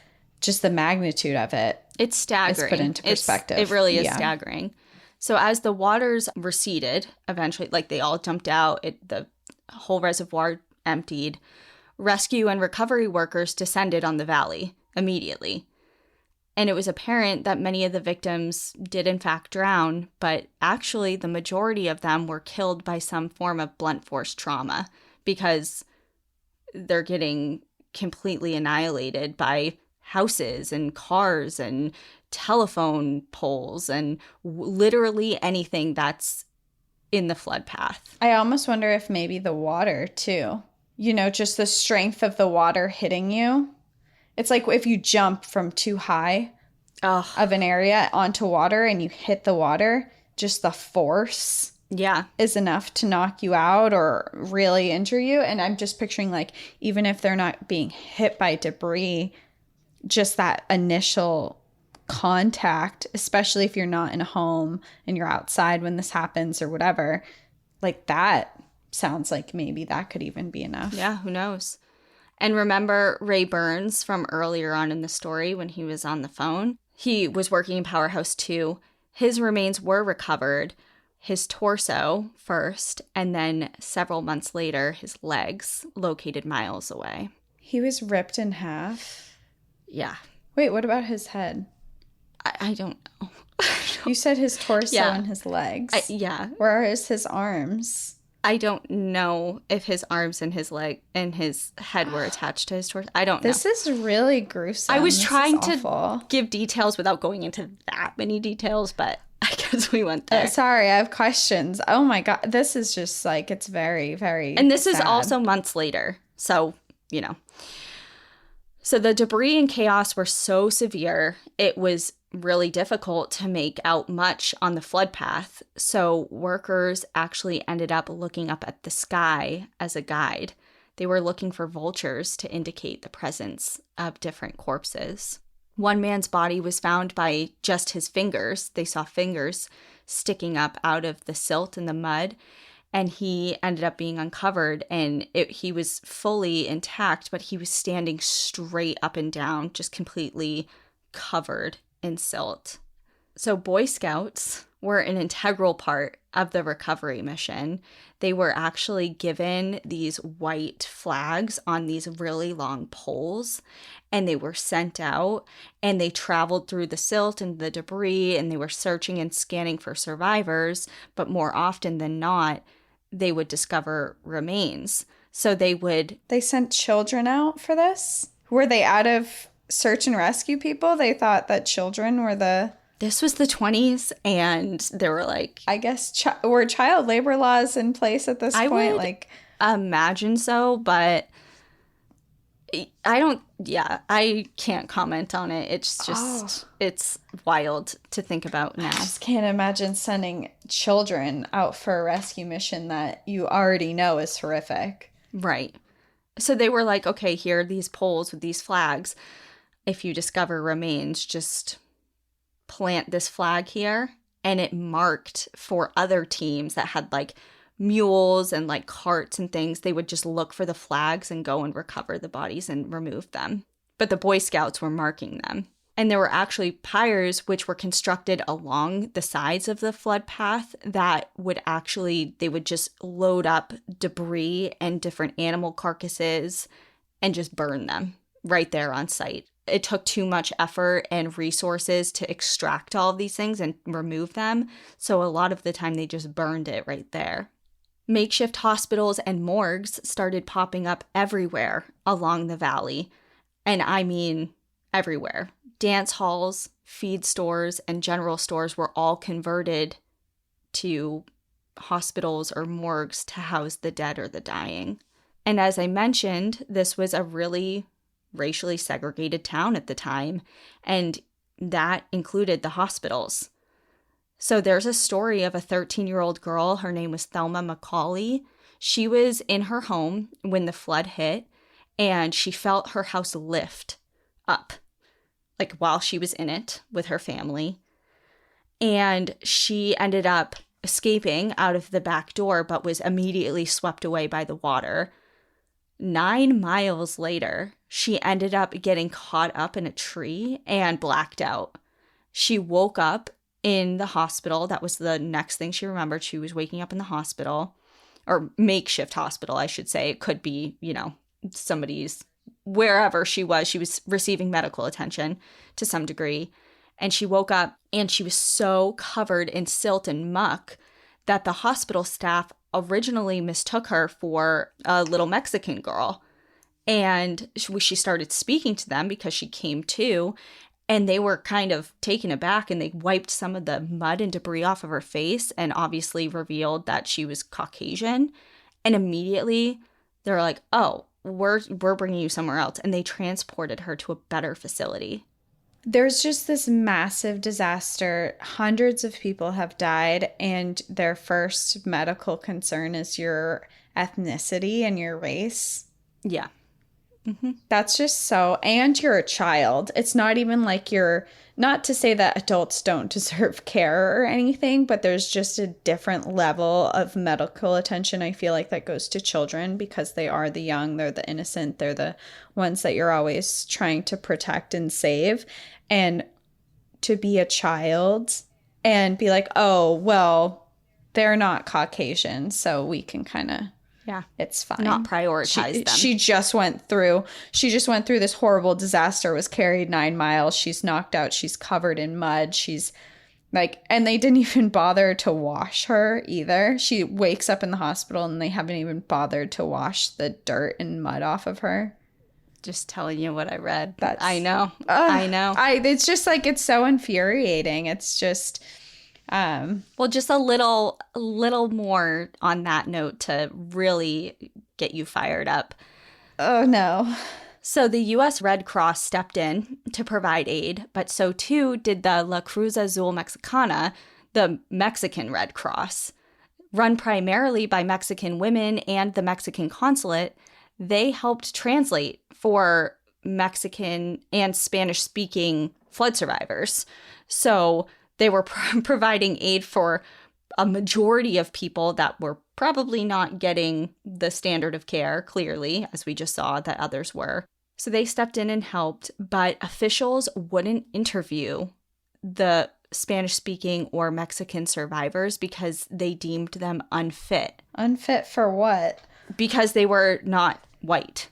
just the magnitude of it. It's staggering. It's put into perspective. It really is staggering. So as the waters receded, eventually, like they all dumped out, the whole reservoir emptied, rescue and recovery workers descended on the valley immediately. And it was apparent that many of the victims did in fact drown, but actually the majority of them were killed by some form of blunt force trauma because they're getting completely annihilated by houses and cars and telephone poles and literally anything that's in the flood path. I almost wonder if maybe the water too, just the strength of the water hitting you. It's like if you jump from too high of an area onto water and you hit the water, just the force is enough to knock you out or really injure you. And I'm just picturing like, even if they're not being hit by debris, just that initial contact, especially if you're not in a home and you're outside when this happens or whatever, like that sounds like maybe that could even be enough. Yeah, who knows? And remember Ray Burns from earlier on in the story when he was on the phone? He was working in Powerhouse 2. His remains were recovered, his torso first, and then several months later, his legs located miles away. He was ripped in half? Yeah. Wait, what about his head? I don't know. You said his torso and his legs. Yeah. Where is his arms? I don't know if his arms and his leg and his head were attached to his torso. I don't know. This is really gruesome. I was trying to give details without going into that many details, but I guess we went there. Sorry, I have questions. Oh my God. This is just like, it's very, very And this sad. is also months later. So, you know. So the debris and chaos were so severe, it was really difficult to make out much on the flood path. So workers actually ended up looking up at the sky as a guide. They were looking for vultures to indicate the presence of different corpses. One man's body was found by just his fingers. They saw fingers sticking up out of the silt and the mud, and he ended up being uncovered, and he was fully intact, but he was standing straight up and down, just completely covered in silt. So Boy Scouts were an integral part of the recovery mission. They were actually given these white flags on these really long poles, and they were sent out, and they traveled through the silt and the debris, and they were searching and scanning for survivors, but more often than not, they would discover remains. So they sent children out for this? Were they out of search and rescue people? They thought that children were This was the 20s, and they were like... I guess, were child labor laws in place at this point? I would imagine so, but I can't comment on it. It's just, It's wild to think about now. I just can't imagine sending children out for a rescue mission that you already know is horrific. Right. So they were like, okay, here are these poles with these flags. If you discover remains, just plant this flag here. And it marked for other teams that had like mules and like carts and things. They would just look for the flags and go and recover the bodies and remove them. But the Boy Scouts were marking them. And there were actually piers which were constructed along the sides of the flood path that they would just load up debris and different animal carcasses and just burn them right there on site. It took too much effort and resources to extract all of these things and remove them. So a lot of the time they just burned it right there. Makeshift hospitals and morgues started popping up everywhere along the valley. And I mean everywhere. Dance halls, feed stores, and general stores were all converted to hospitals or morgues to house the dead or the dying. And as I mentioned, this was a really racially segregated town at the time, and that included the hospitals. So there's a story of a 13-year-old girl. Her name was Thelma McCauley. She was in her home when the flood hit, and she felt her house lift up, like while she was in it with her family. And she ended up escaping out of the back door, but was immediately swept away by the water. 9 miles later, she ended up getting caught up in a tree and blacked out. She woke up in the hospital. That was the next thing she remembered. She was waking up in the hospital, or makeshift hospital, I should say. It could be, somebody's, wherever she was receiving medical attention to some degree. And she woke up and she was so covered in silt and muck that the hospital staff originally mistook her for a little Mexican girl. And she started speaking to them because she came to, and they were kind of taken aback, and they wiped some of the mud and debris off of her face and obviously revealed that she was Caucasian. And immediately they're like, oh, we're bringing you somewhere else. And they transported her to a better facility. There's just this massive disaster. Hundreds of people have died, and their first medical concern is your ethnicity and your race. Yeah. That's just so, and you're a child. It's not even like you're, not to say that adults don't deserve care or anything, but there's just a different level of medical attention, I feel like, that goes to children because they are the young, they're the innocent, they're the ones that you're always trying to protect and save. And to be a child and be like, oh, well, they're not Caucasian, so we can kind of, Yeah. it's fine. Not prioritize them. She just went through this horrible disaster, was carried 9 miles. She's knocked out. She's covered in mud. She's like, and they didn't even bother to wash her either. She wakes up in the hospital and they haven't even bothered to wash the dirt and mud off of her. Just telling you what I read. That's, I know. I know. It's just like, it's so infuriating. It's just, well, just a little more on that note to really get you fired up. oh no. So the U.S. Red Cross stepped in to provide aid, but so too did the La Cruz Azul Mexicana, the Mexican Red Cross. Run primarily by Mexican women and the Mexican consulate, they helped translate for Mexican and Spanish-speaking flood survivors. So they were providing aid for a majority of people that were probably not getting the standard of care, clearly, as we just saw that others were. So they stepped in and helped, but officials wouldn't interview the Spanish-speaking or Mexican survivors because they deemed them unfit. Unfit for what? Because they were not white.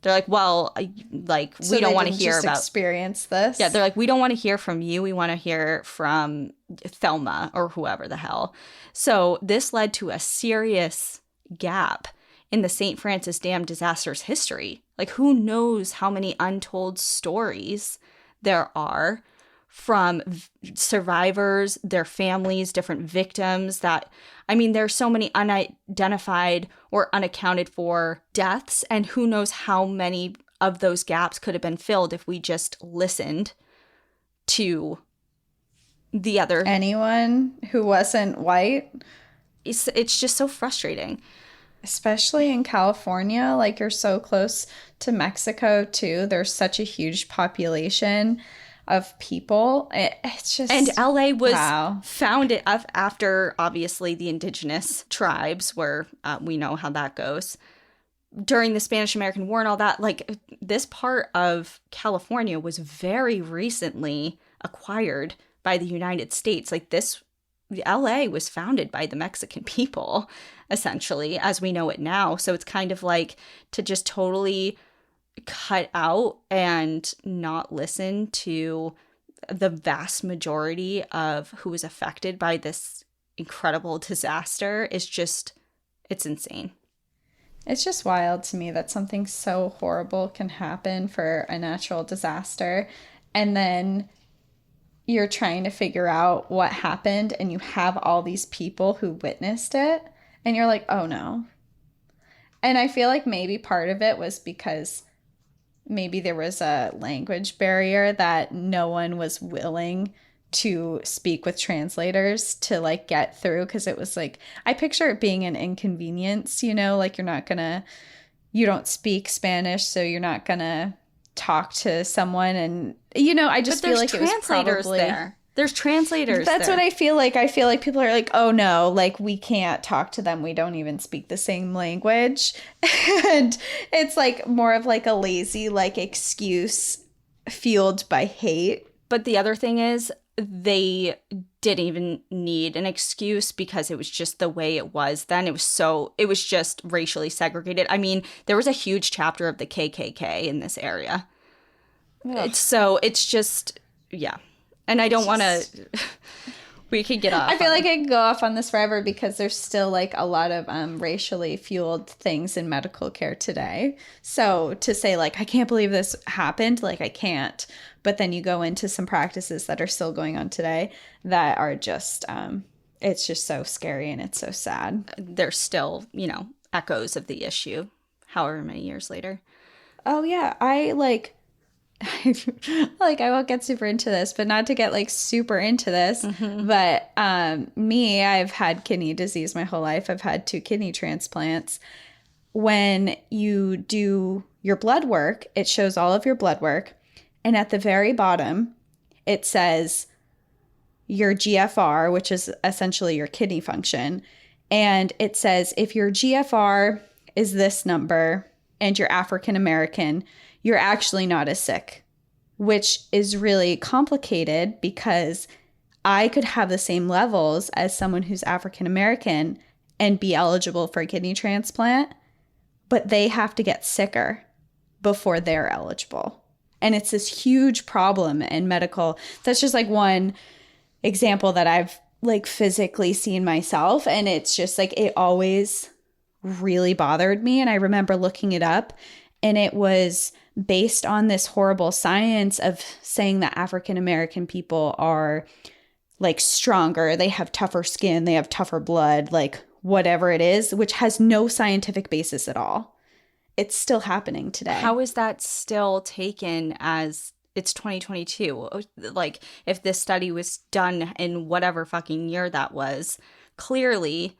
They're like, well, like, So we don't they want to didn't hear just about... experience this? Yeah, they're like, we don't want to hear from you. We want to hear from Thelma or whoever the hell. So this led to a serious gap in the St. Francis Dam disaster's history. Like, who knows how many untold stories there are from survivors, their families, different victims that, I mean, there's so many unidentified or unaccounted for deaths, and who knows how many of those gaps could have been filled if we just listened to the other. Anyone who wasn't white? It's just so frustrating. Especially in California, like you're so close to Mexico too. There's such a huge population of people. It's just... And LA was wow. founded after, obviously, the indigenous tribes, where we know how that goes. During the Spanish-American War and all that, like, this part of California was very recently acquired by the United States. Like, LA was founded by the Mexican people, essentially, as we know it now. So it's kind of like to just totally cut out and not listen to the vast majority of who was affected by this incredible disaster is just, it's insane. It's just wild to me that something so horrible can happen for a natural disaster. And then you're trying to figure out what happened and you have all these people who witnessed it. And you're like, oh no. And I feel like maybe part of it was because maybe there was a language barrier that no one was willing to speak with translators to like get through, because it was like, I picture it being an inconvenience, you know, like you don't speak Spanish, so you're not gonna talk to someone, and you know, I just feel like it was probably there. There's translators. That's there. what I feel like. I feel like people are like, oh no, like we can't talk to them. We don't even speak the same language. And it's like more of like a lazy like excuse fueled by hate. But the other thing is they didn't even need an excuse because it was just the way it was then. It was just racially segregated. I mean, there was a huge chapter of the KKK in this area. It's just, yeah. And I don't want to, we could get off. I feel like I could go off on this forever because there's still like a lot of racially fueled things in medical care today. So to say like, I can't believe this happened, like I can't. But then you go into some practices that are still going on today that are just, it's just so scary and it's so sad. There's still, echoes of the issue, however many years later. Oh yeah, I won't get super into this, but not to get like super into this, but I've had kidney disease my whole life. I've had 2 kidney transplants. when you do your blood work, it shows all of your blood work. And at the very bottom, it says your GFR, which is essentially your kidney function. And it says if your GFR is this number and you're African American, you're actually not as sick, which is really complicated because I could have the same levels as someone who's African American and be eligible for a kidney transplant, but they have to get sicker before they're eligible. And it's this huge problem in medical. That's just like one example that I've like physically seen myself. And it's just like, it always really bothered me. And I remember looking it up, and it was based on this horrible science of saying that African American people are like stronger, they have tougher skin, they have tougher blood, like whatever it is, which has no scientific basis at all. It's still happening today. How is that still taken as it's 2022? Like, if this study was done in whatever fucking year that was, clearly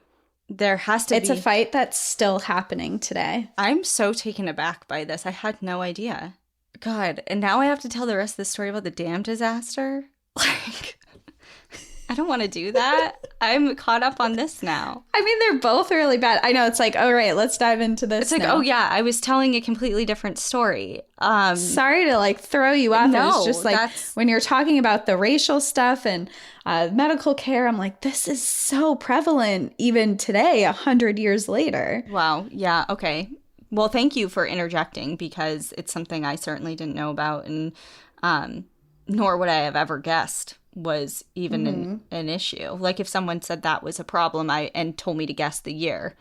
there has to be. It's a fight that's still happening today. I'm so taken aback by this. I had no idea. God, and now I have to tell the rest of the story about the dam disaster? Like, I don't want to do that. I'm caught up on this now. I mean, they're both really bad. I know, it's like, all right, let's dive into this. It's like, now. oh yeah, I was telling a completely different story. Sorry to like throw you off. No, it's just like when you're talking about the racial stuff and medical care, I'm like, this is so prevalent even today, 100 years later. Wow. Yeah. Okay. Well, thank you for interjecting, because it's something I certainly didn't know about, and nor would I have ever guessed was even an issue. Like, if someone said that was a problem and told me to guess the year,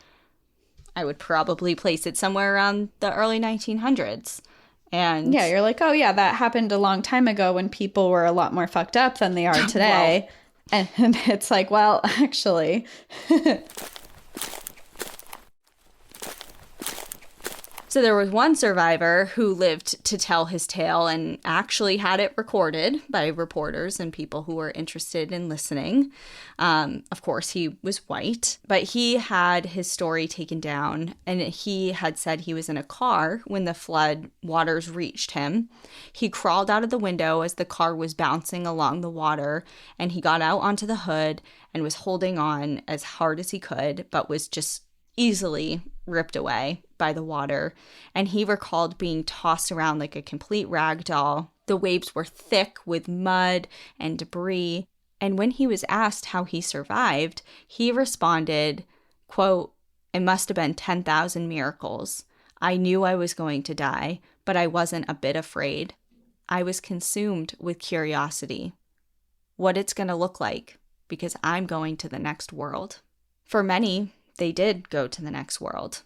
I would probably place it somewhere around the early 1900s. And yeah, you're like, oh yeah, that happened a long time ago when people were a lot more fucked up than they are today. Well, and it's like, well, actually. So there was one survivor who lived to tell his tale and actually had it recorded by reporters and people who were interested in listening. Of course, he was white, but he had his story taken down, and he had said he was in a car when the flood waters reached him. He crawled out of the window as the car was bouncing along the water, and he got out onto the hood and was holding on as hard as he could, but was just easily ripped away by the water. And he recalled being tossed around like a complete rag doll. The waves were thick with mud and debris. And when he was asked how he survived, he responded, quote, "It must have been 10,000 miracles. I knew I was going to die, but I wasn't a bit afraid. I was consumed with curiosity. What it's going to look like, because I'm going to the next world." For many, they did go to the next world.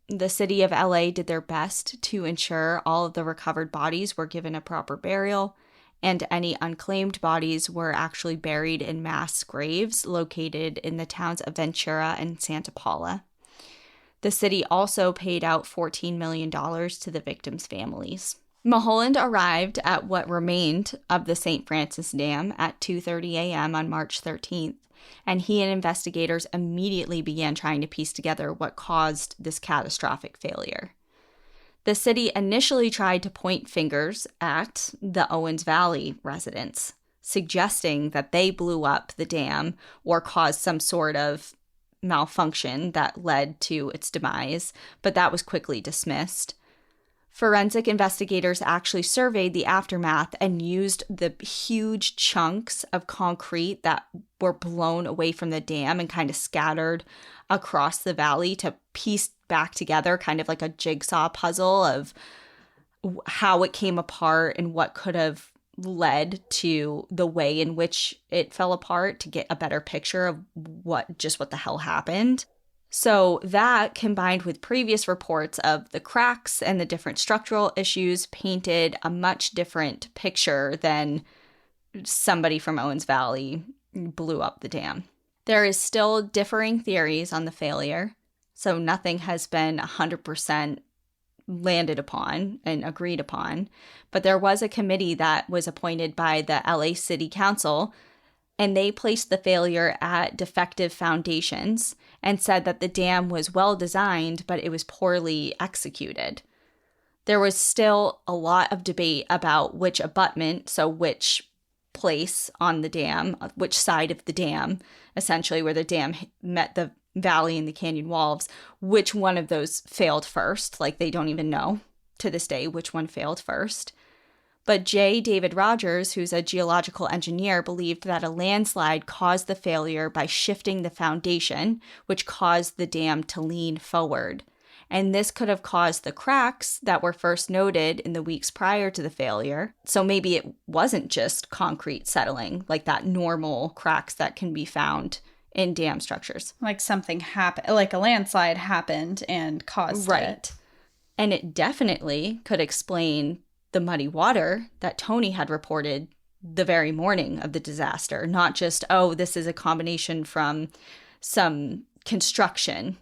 The city of LA did their best to ensure all of the recovered bodies were given a proper burial, and any unclaimed bodies were actually buried in mass graves located in the towns of Ventura and Santa Paula. The city also paid out $14 million to the victims' families. Mulholland arrived at what remained of the St. Francis Dam at 2:30 a.m. on March 13th. And he and investigators immediately began trying to piece together what caused this catastrophic failure. The city initially tried to point fingers at the Owens Valley residents, suggesting that they blew up the dam or caused some sort of malfunction that led to its demise, but that was quickly dismissed. Forensic investigators actually surveyed the aftermath and used the huge chunks of concrete that were blown away from the dam and kind of scattered across the valley to piece back together kind of like a jigsaw puzzle of how it came apart and what could have led to the way in which it fell apart, to get a better picture of what the hell happened. So that, combined with previous reports of the cracks and the different structural issues, painted a much different picture than somebody from Owens Valley blew up the dam. There is still differing theories on the failure, so nothing has been 100% landed upon and agreed upon. But there was a committee that was appointed by the LA City Council and they placed the failure at defective foundations and said that the dam was well designed, but it was poorly executed. There was still a lot of debate about which abutment, so which place on the dam, which side of the dam, essentially where the dam met the valley and the canyon walls, which one of those failed first. Like, they don't even know to this day which one failed first. But J. David Rogers, who's a geological engineer, believed that a landslide caused the failure by shifting the foundation, which caused the dam to lean forward. And this could have caused the cracks that were first noted in the weeks prior to the failure. So maybe it wasn't just concrete settling, like that normal cracks that can be found in dam structures. Like something happened, like a landslide happened and caused it. And it definitely could explain the muddy water that Tony had reported the very morning of the disaster. Not just, oh, this is a combination from some construction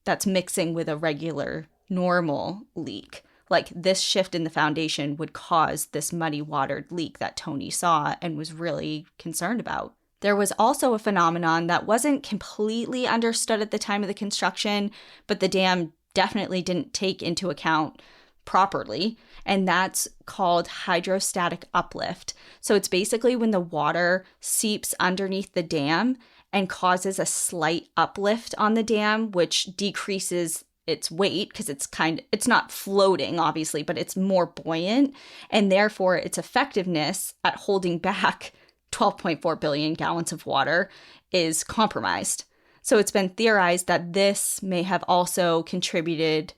that's mixing with a regular, normal leak. Like, this shift in the foundation would cause this muddy watered leak that Tony saw and was really concerned about. There was also a phenomenon that wasn't completely understood at the time of the construction, but the dam definitely didn't take into account properly, and that's called hydrostatic uplift. So it's basically when the water seeps underneath the dam and causes a slight uplift on the dam, which decreases its weight because it's not floating, obviously, but it's more buoyant, and therefore its effectiveness at holding back 12.4 billion gallons of water is compromised. So it's been theorized that this may have also contributed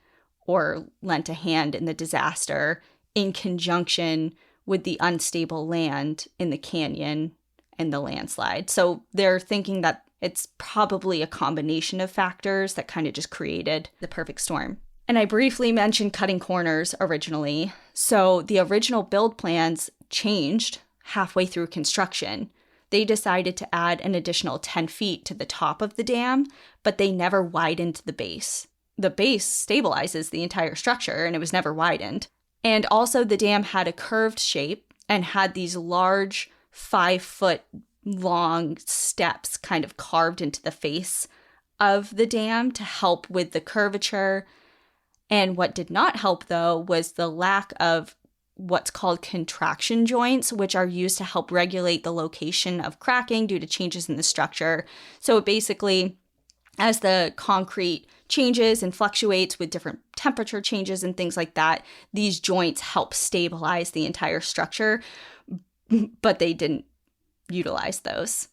or lent a hand in the disaster in conjunction with the unstable land in the canyon and the landslide. So they're thinking that it's probably a combination of factors that kind of just created the perfect storm. And I briefly mentioned cutting corners originally. So the original build plans changed halfway through construction. They decided to add an additional 10 feet to the top of the dam, but they never widened the base. The base stabilizes the entire structure, and it was never widened. And also the dam had a curved shape and had these large 5-foot long steps kind of carved into the face of the dam to help with the curvature. And what did not help, though, was the lack of what's called contraction joints, which are used to help regulate the location of cracking due to changes in the structure. So it basically, as the concrete changes and fluctuates with different temperature changes and things like that, these joints help stabilize the entire structure, but they didn't utilize those.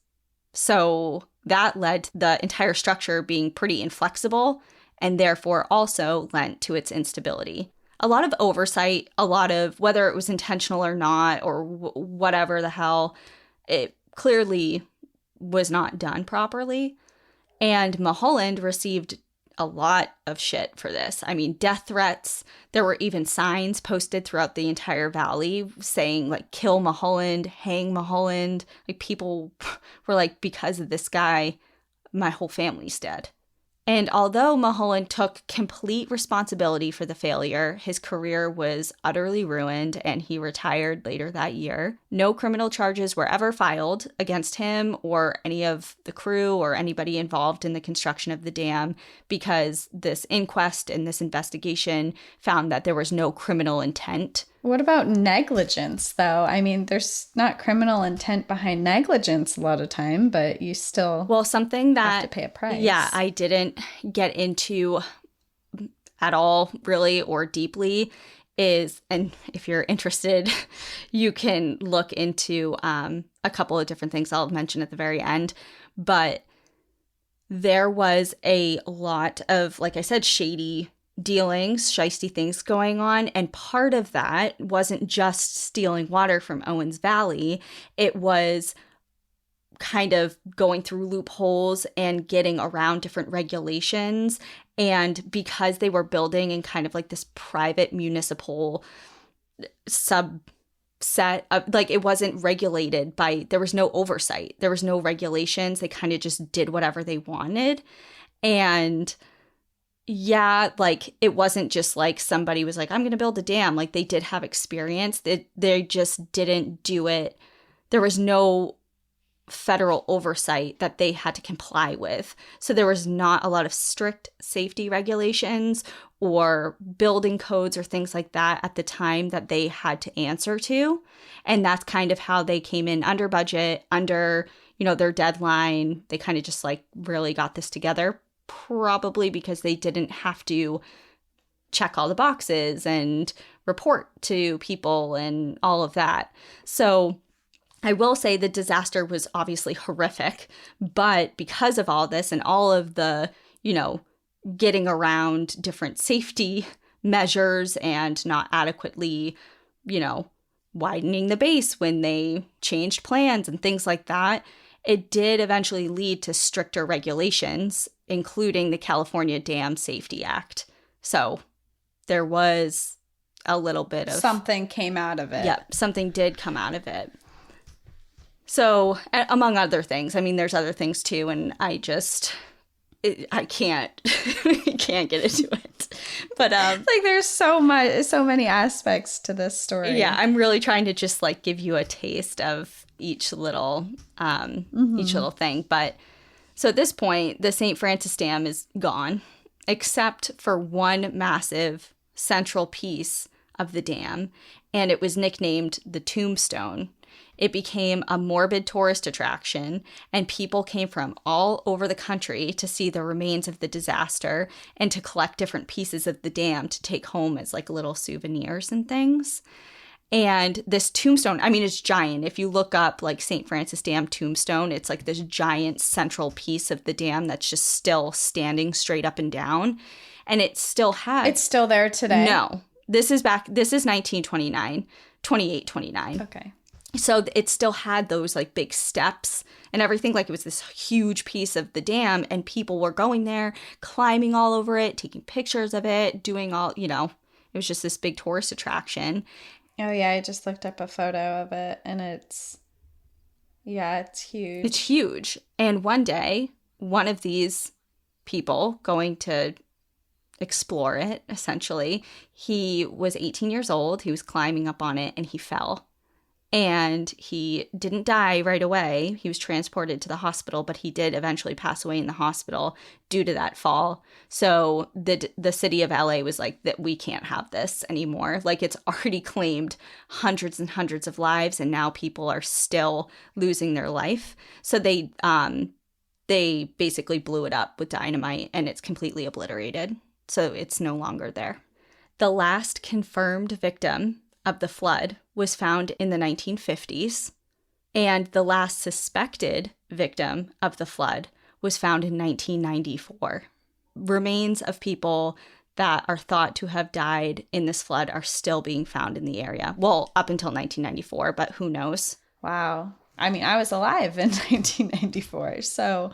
So that led to the entire structure being pretty inflexible and therefore also lent to its instability. A lot of oversight, a lot of whether it was intentional or not, or whatever the hell, it clearly was not done properly. And Mulholland received a lot of shit for this. I mean, death threats. There were even signs posted throughout the entire valley saying, like, kill Mulholland, hang Mulholland. Like, people were like, because of this guy, my whole family's dead. And although Mulholland took complete responsibility for the failure, his career was utterly ruined and he retired later that year. No criminal charges were ever filed against him or any of the crew or anybody involved in the construction of the dam because this inquest and this investigation found that there was no criminal intent. What about negligence, though? I mean, there's not criminal intent behind negligence a lot of time, but you still something that have to pay a price. Yeah, I didn't get into at all, really, or deeply, is, and if you're interested, you can look into a couple of different things I'll mention at the very end. But there was a lot of, like I said, shady dealings, shisty things going on. And part of that wasn't just stealing water from Owens Valley. It was kind of going through loopholes and getting around different regulations. And because they were building in kind of like this private municipal subset of, like, it wasn't regulated by, there was no oversight. There was no regulations. They kind of just did whatever they wanted. And yeah, like, it wasn't just like somebody was like, I'm going to build a dam. Like, they did have experience. They just didn't do it. There was no federal oversight that they had to comply with. So there was not a lot of strict safety regulations or building codes or things like that at the time that they had to answer to. And that's kind of how they came in under budget, under, their deadline. They kind of just like really got this together, probably because they didn't have to check all the boxes and report to people and all of that. So I will say the disaster was obviously horrific, but because of all this and all of the, getting around different safety measures and not adequately, widening the base when they changed plans and things like that, it did eventually lead to stricter regulations, including the California Dam Safety Act. So there was a little bit of... Something came out of it. Yep, something did come out of it. So, among other things, I mean, there's other things too, and I can't, can't get into it. But there's so many aspects to this story. Yeah, I'm really trying to just like give you a taste of each little thing. But so at this point, the St. Francis Dam is gone, except for one massive central piece of the dam, and it was nicknamed the Tombstone. It became a morbid tourist attraction, and people came from all over the country to see the remains of the disaster and to collect different pieces of the dam to take home as like little souvenirs and things. And this tombstone, I mean, it's giant. If you look up like St. Francis Dam tombstone, it's like this giant central piece of the dam that's just still standing straight up and down. And it still has... It's still there today? No. This is 1929, 29. Okay. So it still had those like big steps and everything. Like it was this huge piece of the dam, and people were going there, climbing all over it, taking pictures of it, doing all, it was just this big tourist attraction. Oh yeah, I just looked up a photo of it, and it's huge. It's huge. And one day, one of these people going to explore it, essentially, he was 18 years old. He was climbing up on it, and he fell. And he didn't die right away. He was transported to the hospital, but he did eventually pass away in the hospital due to that fall. So the city of LA was like, that we can't have this anymore. Like, it's already claimed hundreds and hundreds of lives, and now people are still losing their life. So they basically blew it up with dynamite, and it's completely obliterated. So it's no longer there. The last confirmed victim of the flood was found in the 1950s, and the last suspected victim of the flood was found in 1994. Remains of people that are thought to have died in this flood are still being found in the area. Well, up until 1994, but who knows? Wow. I mean, I was alive in 1994, so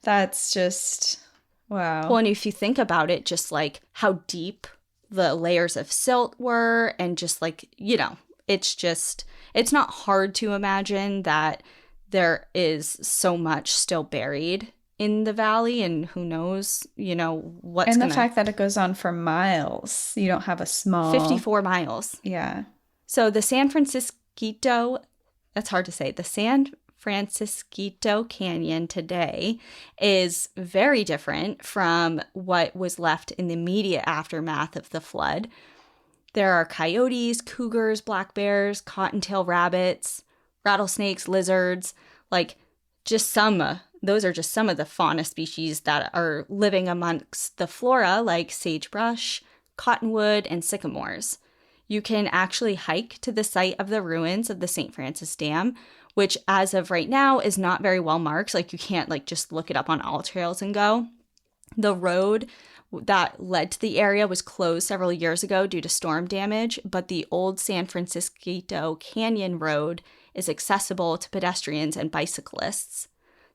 that's just, wow. Well, and if you think about it, just like how deep the layers of silt were, and just like, it's not hard to imagine that there is so much still buried in the valley, and who knows, what's and the fact that it goes on for miles. You don't have a small... 54 miles. Yeah. So the San Francisco, that's hard to say, the San Francisco Canyon today is very different from what was left in the immediate aftermath of the flood. There are coyotes, cougars, black bears, cottontail rabbits, rattlesnakes, lizards, those are just some of the fauna species that are living amongst the flora, like sagebrush, cottonwood, and sycamores. You can actually hike to the site of the ruins of the St. Francis Dam, which as of right now is not very well marked. Like, you can't just look it up on All Trails and go. The road that led to the area was closed several years ago due to storm damage, but the old San Francisco Canyon Road is accessible to pedestrians and bicyclists.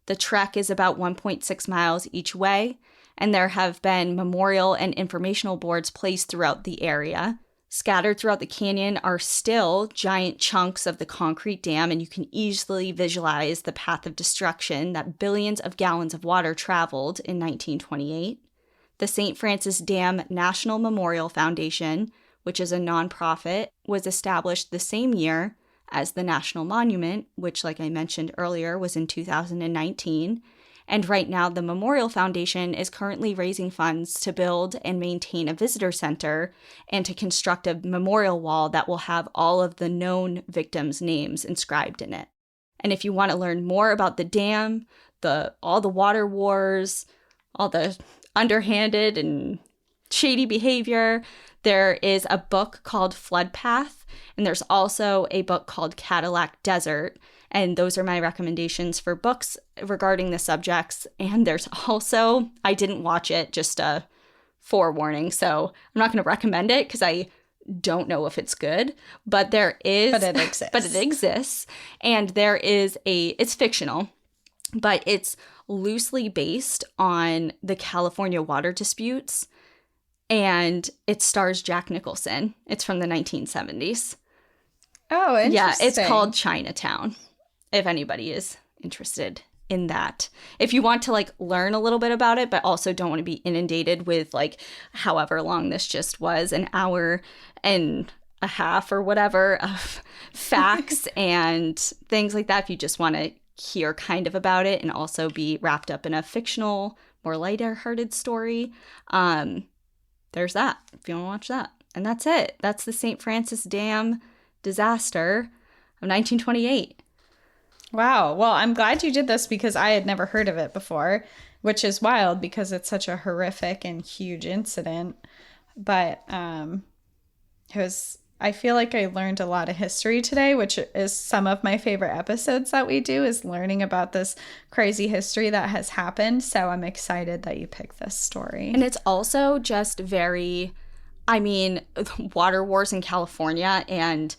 The trek is about 1.6 miles each way, and there have been memorial and informational boards placed throughout the area. Scattered throughout the canyon are still giant chunks of the concrete dam, and you can easily visualize the path of destruction that billions of gallons of water traveled in 1928. The St. Francis Dam National Memorial Foundation, which is a nonprofit, was established the same year as the national monument, which, like I mentioned earlier, was in 2019. And right now, the Memorial Foundation is currently raising funds to build and maintain a visitor center and to construct a memorial wall that will have all of the known victims' names inscribed in it. And if you want to learn more about the dam, all the water wars, all the underhanded and shady behavior, there is a book called Flood Path, and there's also a book called Cadillac Desert. And those are my recommendations for books regarding the subjects. And there's also, I didn't watch it, just a forewarning. So I'm not going to recommend it because I don't know if it's good. But there is. But it exists. But it exists. And there is it's fictional, but it's loosely based on the California water disputes. And it stars Jack Nicholson. It's from the 1970s. Oh, interesting. Yeah, it's called Chinatown, if anybody is interested in that. If you want to like learn a little bit about it, but also don't want to be inundated with like however long this just was, an hour and a half or whatever of facts and things like that. If you just want to hear kind of about it and also be wrapped up in a fictional, more lighter-hearted story, there's that, if you want to watch that. And that's it. That's the St. Francis Dam disaster of 1928. Wow. Well, I'm glad you did this because I had never heard of it before, which is wild because it's such a horrific and huge incident. But I feel like I learned a lot of history today, which is some of my favorite episodes that we do, is learning about this crazy history that has happened. So I'm excited that you picked this story. And it's also just very, water wars in California and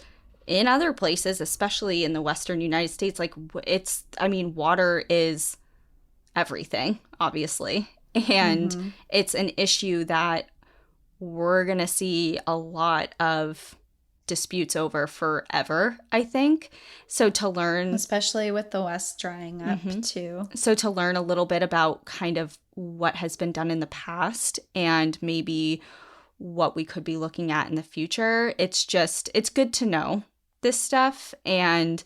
in other places, especially in the Western United States, water is everything, obviously. And it's an issue that we're going to see a lot of disputes over forever, I think. So to learn... Especially with the West drying up, too. So to learn a little bit about kind of what has been done in the past and maybe what we could be looking at in the future, it's good to know this stuff. And,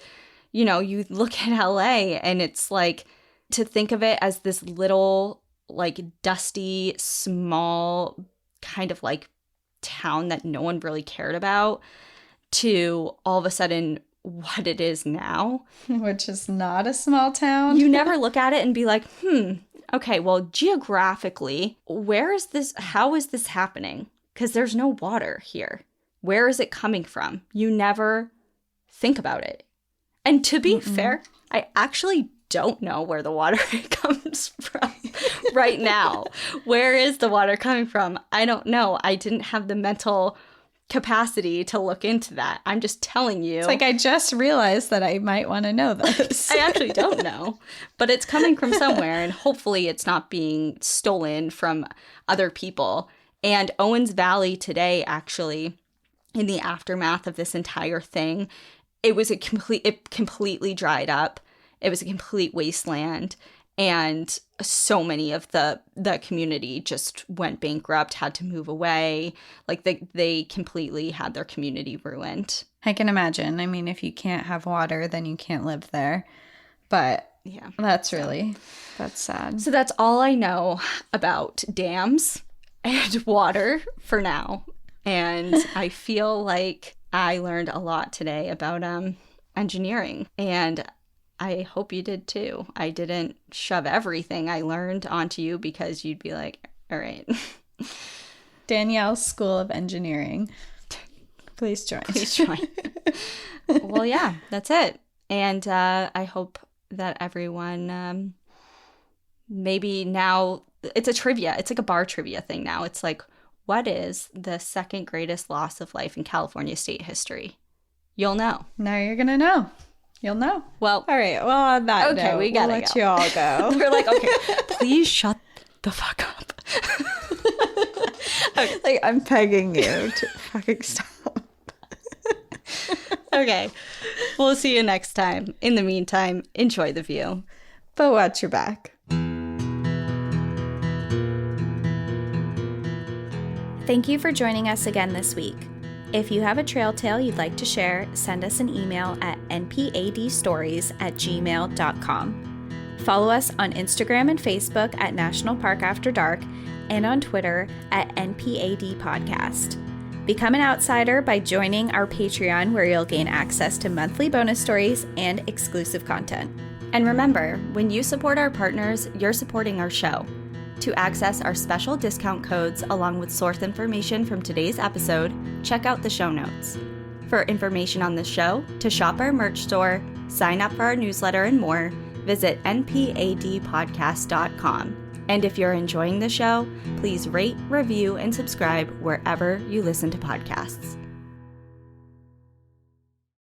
you look at LA and it's like, to think of it as this little, like, dusty, small kind of like town that no one really cared about, to all of a sudden what it is now. Which is not a small town. You never look at it and be like, okay, well, geographically, how is this happening? Because there's no water here. Where is it coming from? You never think about it. And to be fair, I actually don't know where the water comes from right now. Where is the water coming from? I don't know. I didn't have the mental capacity to look into that. I'm just telling you. It's like I just realized that I might want to know this. I actually don't know. But it's coming from somewhere, and hopefully it's not being stolen from other people. And Owens Valley today, actually, in the aftermath of this entire thing, it completely dried up. It was a complete wasteland. And so many of the community just went bankrupt, had to move away. Like they completely had their community ruined. I can imagine. I mean, if you can't have water, then you can't live there. But yeah, that's sad. So that's all I know about dams and water for now. And I feel like I learned a lot today about engineering, and I hope you did too. I didn't shove everything I learned onto you because you'd be like, all right. Danielle's School of Engineering. Please join. Well, yeah, that's it. And I hope that everyone, maybe now, it's a trivia. It's like a bar trivia thing now. It's like, what is the second greatest loss of life in California state history? You'll know. Now you're going to know. You'll know. Well, all right. Well, on that note, we gotta let you all go. We're like, okay, please shut the fuck up. Okay. Like, I'm pegging you to fucking stop. Okay. We'll see you next time. In the meantime, enjoy the view. But watch your back. Thank you for joining us again this week. If you have a trail tale you'd like to share, send us an email at npadstories@gmail.com. Follow us on Instagram and Facebook at National Park After Dark and on Twitter at NPAD Podcast. Become an outsider by joining our Patreon, where you'll gain access to monthly bonus stories and exclusive content. And remember, when you support our partners, you're supporting our show. To access our special discount codes along with source information from today's episode, check out the show notes. For information on the show, to shop our merch store, sign up for our newsletter, and more, visit npadpodcast.com. And if you're enjoying the show, please rate, review, and subscribe wherever you listen to podcasts.